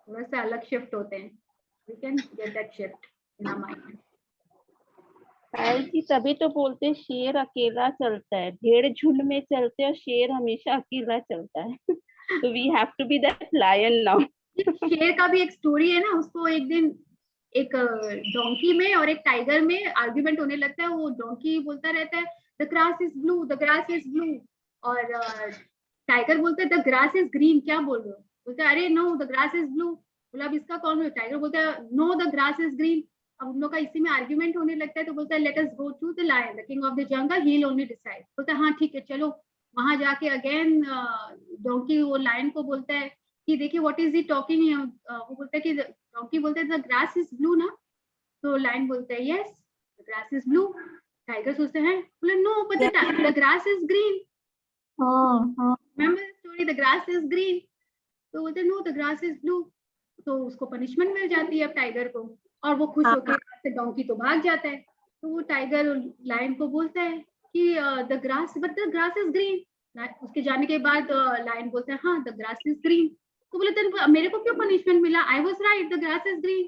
थोड़ा सा अलग शिफ्ट होते हैं, we can get that shift in our mind. पायल जी तभी तो बोलते हैं शेर अकेला चलता है, भेड़ झुंड में चलते हैं, शेर हमेशा अकेला चलता है। तो we have to be that lion now. शेर का भी एक स्टोरी है ना, उसको एक दिन एक डोंकी में और एक टाइगर में आर्ग्यूमेंट होने लगता है। वो डोंकी बोलता रहता है the grass is blue, the grass is blue, और टाइगर बोलता है द ग्रास इज ग्रीन। क्या बोल रहे हो? बोलते अरे no the grass is blue. बोला अब इसका कौन है? टाइगर बोलता है no the grass is green. अब उन लोग का इसी में आर्ग्यूमेंट होने लगता है। तो बोलता है let us go to the lion, the king of the jungle, he will only decide. बोलता है हाँ ठीक है चलो। वहां जाके अगेन डोंकी वो लायन को बोलता है कि देखिए व्हाट इज ही टॉकिंग। वो बोलता है कि डोंकी बोलता है द ग्रास इज ब्लू ना। तो लायन बोलता है yes the grass is blue. Tiger सोचते हैं, बोले no but the grass is green, remember the story, the grass is green, तो बोलते no the grass is blue, तो उसको पनिशमेंट मिल जाती है अब टाइगर को, और वो खुश होकर डोंकी तो भाग जाता है, तो वो टाइगर लायन को बोलता है कि the grass but the grass is green, उसके जाने के बाद लायन बोलता है हाँ द ग्रास इज ग्रीन, तो बोले तो मेरे को क्यों पनिशमेंट मिला, I was right the grass is green,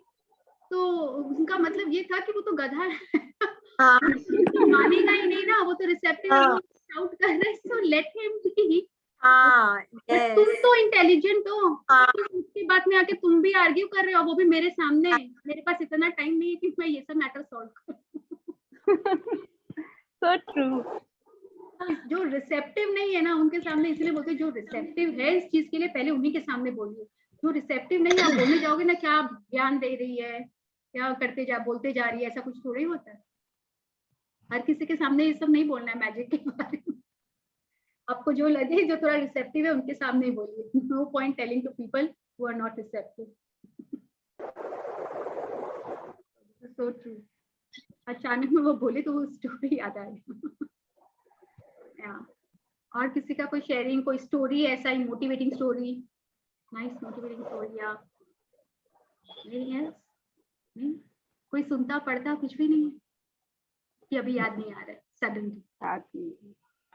तो उनका मतलब ये था कि वो तो गधा है तो मानेगा ही नहीं ना, वो तो रिसेप्टिव आउट कर रहे हैं, सो लेट हिम बी, तुम तो इंटेलिजेंट हो, उसके बाद में आके तुम भी आर्ग्यू कर रहे हो, वो भी मेरे सामने, मेरे पास इतना टाइम नहीं है कि मैं ये सब मैटर सॉल्व करूं। So true. जो रिसेप्टिव नहीं है ना उनके सामने, इसलिए बोलते हैं जो रिसेप्टिव है इस चीज के लिए पहले उन्हीं के सामने बोलिए, जो रिसेप्टिव नहीं है आप बोलने जाओगे ना क्या ज्ञान दे रही है, क्या करते बोलते जा रही है, ऐसा कुछ थोड़ी होता है। हर किसी के सामने ये सब नहीं बोलना है मैजिक के बारे में, आपको जो लगे जो थोड़ा रिसेप्टिव है उनके सामने ही बोलिए, no point telling to people who are not receptive. So true, अचानक में वो बोले तो वो स्टोरी याद आ गई। और किसी का कोई शेयरिंग, कोई स्टोरी ऐसा ही motivating story, nice motivating story, या नहीं कोई सुनता पढ़ता कुछ भी नहीं है कि अभी याद नहीं आ रहा है सडनली।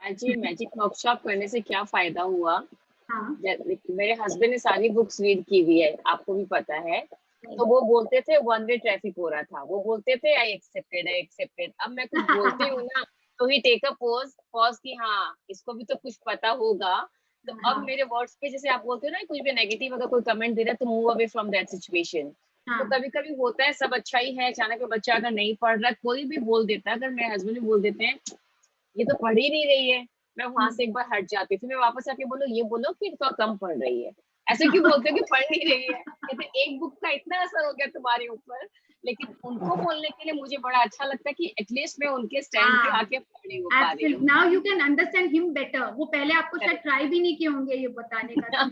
आज ये मैजिक वर्कशॉप करने से क्या फायदा हुआ, हाँ मेरे हस्बैंड ने सारी बुक्स रीड की हुई है, आपको भी पता है, तो वो बोलते थे वन वे ट्रैफिक हो रहा था, वो बोलते थे आई एक्सेप्टेड, अब मैं कुछ बोलती हूँ ना तो ही टेक अ पॉज कि हाँ इसको भी तो कुछ पता होगा, तो अब मेरे वर्ड्स पे जैसे आप बोलते हो ना कुछ भी नेगेटिव अगर कोई कमेंट दे रहा है तो move away from that situation. तो कभी कभी होता है सब अच्छा ही है, अचानक बच्चा अगर नहीं पढ़ रहा है कोई भी बोल देता है, अगर मेरे हस्बैंड भी बोल देते हैं ये तो पढ़ ही नहीं रही है, मैं वहां से एक बार हट जाती हूँ, फिर मैं वापस आके बोलो ये बोलो कि तो कम पढ़ रही है, ऐसे क्यों बोलते हो कि पढ़ नहीं रही है, कहते एक बुक का इतना असर हो गया तुम्हारे ऊपर, लेकिन उनको बोलने के लिए मुझे बड़ा अच्छा लगता है कि एटलीस्ट मैं उनके स्टैंड पे आके खड़ी हो पा रही हूँ। Now you can understand him better, वो पहले आपको शायद ट्राई भी नहीं किए होंगे ये बताने का।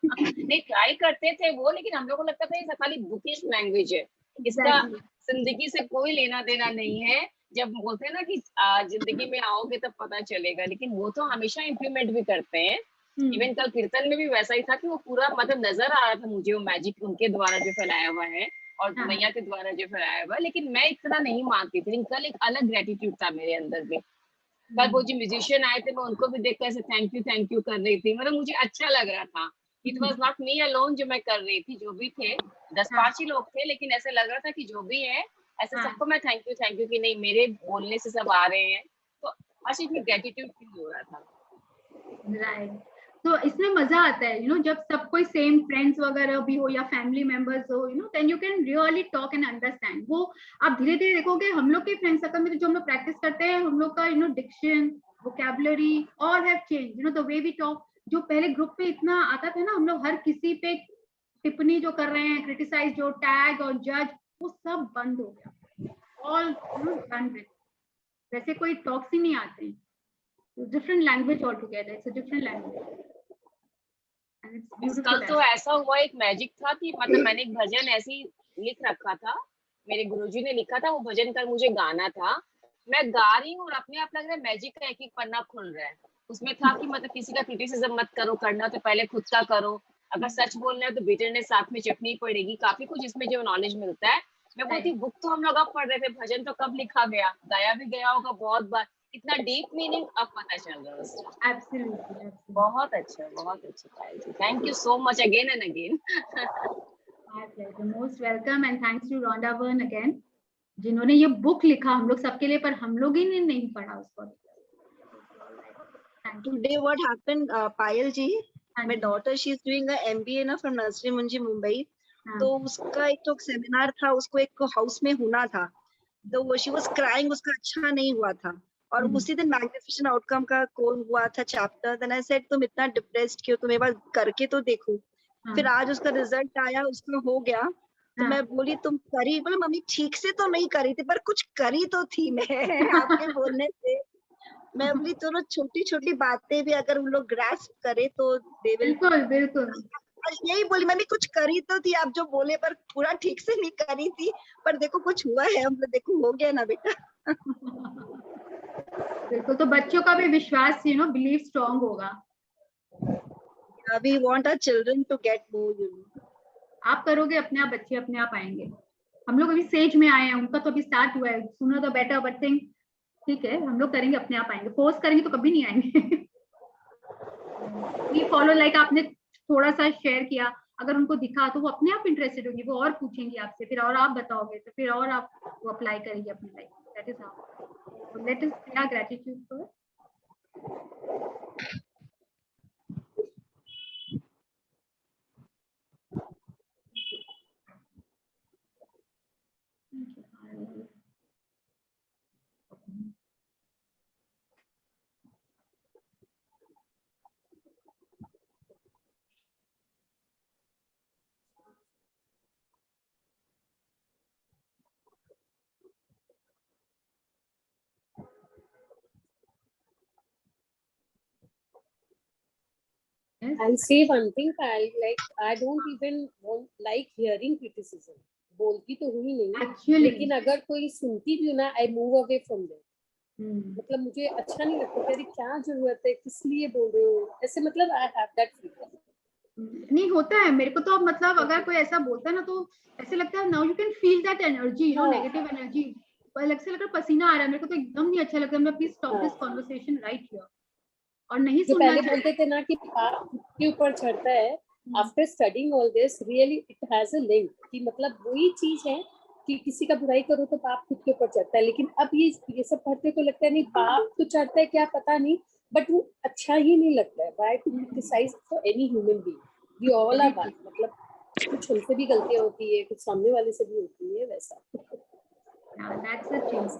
नहीं ट्राई करते थे वो, लेकिन हम लोग को लगता था ये खाली बुकिश लैंग्वेज है, इसका जिंदगी से कोई लेना देना नहीं है, जब बोलते हैं ना कि जिंदगी में आओगे तब पता चलेगा, लेकिन वो तो हमेशा इम्प्लीमेंट भी करते हैं। इवन कल कीर्तन में भी वैसा ही था कि वो पूरा मतलब नजर आ रहा था मुझे वो मैजिक उनके द्वारा जो फैलाया हुआ है और मैया के द्वारा जो फैलाया हुआ है, लेकिन मैं इतना नहीं मानती थी, लेकिन कल एक अलग ग्रेटिट्यूड था मेरे अंदर में। कल वो जो म्यूजिशियन आए थे मैं उनको भी देख कर ऐसे थैंक यू कर रही थी, मतलब मुझे अच्छा लग रहा था। It was not me alone जो मैं कर रही थी, जो भी थे 10-5 ही लोग थे, लेकिन ऐसे लग रहा था कि जो भी है ऐसे सबको मैं थैंक यू कि नहीं मेरे बोलने से सब आ रहे हैं, तो अच्छी ग्रेटिट्यूड फील हो रहा था। राइट, तो इसमें मजा आता है जब सब कोई सेम फ्रेंड्स वगैरह भी हो या फैमिली मेंबर्स हो, then you can really talk and understand. वो आप धीरे धीरे देखोगे हम लोग के फ्रेंड सर्कल में जो हम लोग प्रैक्टिस करते हैं, हम लोग का diction, vocabulary all have change, the way we talk. जो पहले ग्रुप पे इतना आता था ना, हम लोग हर किसी पे टिप्पणी जो कर रहे हैं, क्रिटिसाइज जो टैग और जज, वो सब बंद हो गया, ऑल डन विद, वैसे कोई टॉक्स ही नहीं आते हैं, different language all together, it's a different language. कल तो ऐसा हुआ, एक मैजिक था कि मतलब मैंने एक भजन ऐसे ही लिख रखा था, मेरे गुरुजी ने लिखा था, वो भजन कल मुझे गाना था, मैं गा रही हूँ और अपने आप लग रहा है मैजिक का एक पन्ना खुल रहा है। उसमें था कि मतलब किसी का क्रिटिसिज्म मत करो, करना तो पहले खुद का करो, अगर सच बोलना है तो बिटरनेस साथ में चटनी पड़ेगी, काफी कुछ इसमें जो नॉलेज मिलता है। मैं बोलती बुक तो हम लोग अब पढ़ रहे थे, भजन तो कब लिखा गया, गाया भी गया होगा बहुत बार, इतना डीप मीनिंग अब पता चल रहा है उसका। एब्सोल्युटली, बहुत अच्छा। Thank you so much again and again. My pleasure, most welcome and thanks to Rhonda Byrne again, जिन्होंने ये बुक लिखा हम लोग सबके लिए, पर हम लोग ही ने नहीं पढ़ा उसको। Today what happened, Payal ji, my daughter, she is doing a MBA na from Nursery Munji Mumbai, तो उसका एक तो सेमिनार था, उसको एक हाउस में होना था, तो वो शी वाज क्राइंग, उसका अच्छा नहीं हुआ था, और उसी दिन मैग्निफिसेंट आउटकम का कोर्स हुआ था चैप्टर। देन आई सेड तुम इतना डिप्रेस्ड क्यों, तुम एक बार करके तो देखो। फिर आज उसका रिजल्ट आया, उसका हो गया, तो मैं बोली तुम करी, बोले मम्मी ठीक से तो नहीं करी थी पर कुछ करी तो थी मैं आपके बोलने से। मैं बोली चलो छोटी छोटी बातें भी अगर उन लोग ग्रास्प करे तो दे विल। बिल्कुल यही बोली मम्मी कुछ करी तो थी, आप जो बोले पर पूरा ठीक से नहीं करी थी, पर देखो कुछ हुआ है, हम लोग देखो हो गया ना बेटा। बिल्कुल, तो बच्चों का भी विश्वास बिलीव स्ट्रांग होगा। We want our children to get more, आप करोगे अपने आप, बच्चे अपने आप आएंगे। हम लोग अभी स्टेज में आए हैं, उनका तो अभी स्टार्ट हुआ है, sooner the better, but think ठीक है, हम लोग करेंगे अपने आप आएंगे, फोर्स करेंगे तो कभी नहीं आएंगे। वी फॉलो, लाइक आपने थोड़ा सा शेयर किया, अगर उनको दिखा तो वो अपने आप इंटरेस्टेड होंगे, वो और पूछेंगे आपसे, फिर और आप बताओगे तो फिर और आप वो अप्लाई करेंगे अपनी life. That is how let us pay our gratitude for. I'll say one thing, I don't even like hearing criticism. बोलती तो हुई नहीं, लेकिन अगर कोई सुनती भी ना, I move away from them. मतलब मुझे अच्छा नहीं लगता, तेरी क्या जरूरत है, किस लिए बोल रहे हो, ऐसे मतलब I have that feeling. नहीं होता है मेरे को तो, मतलब अगर कोई ऐसा बोलता है ना तो ऐसे लगता है now you can feel that energy, negative energy, अलग से लगता है पसीना आ रहा है, मेरे को तो एकदम नहीं अच्छा लगता। मैं please stop this conversation right here, और नहीं सुनना पहले बोलते थे ना कि पाप के ऊपर चढ़ता है, after studying all this really it has a link, कि मतलब वही चीज है कि किसी का बुराई करो तो पाप खुद के ऊपर चढ़ता है, लेकिन अब ये सब पढ़ते तो लगता है नहीं पाप तो चढ़ता है क्या पता नहीं, बट वो अच्छा ही नहीं लगता है। Why to criticise for any human being, we all are one, मतलब कुछ हमसे भी गलतियां होती है, कुछ सामने वाले से भी होती है, वैसा। That's the thing.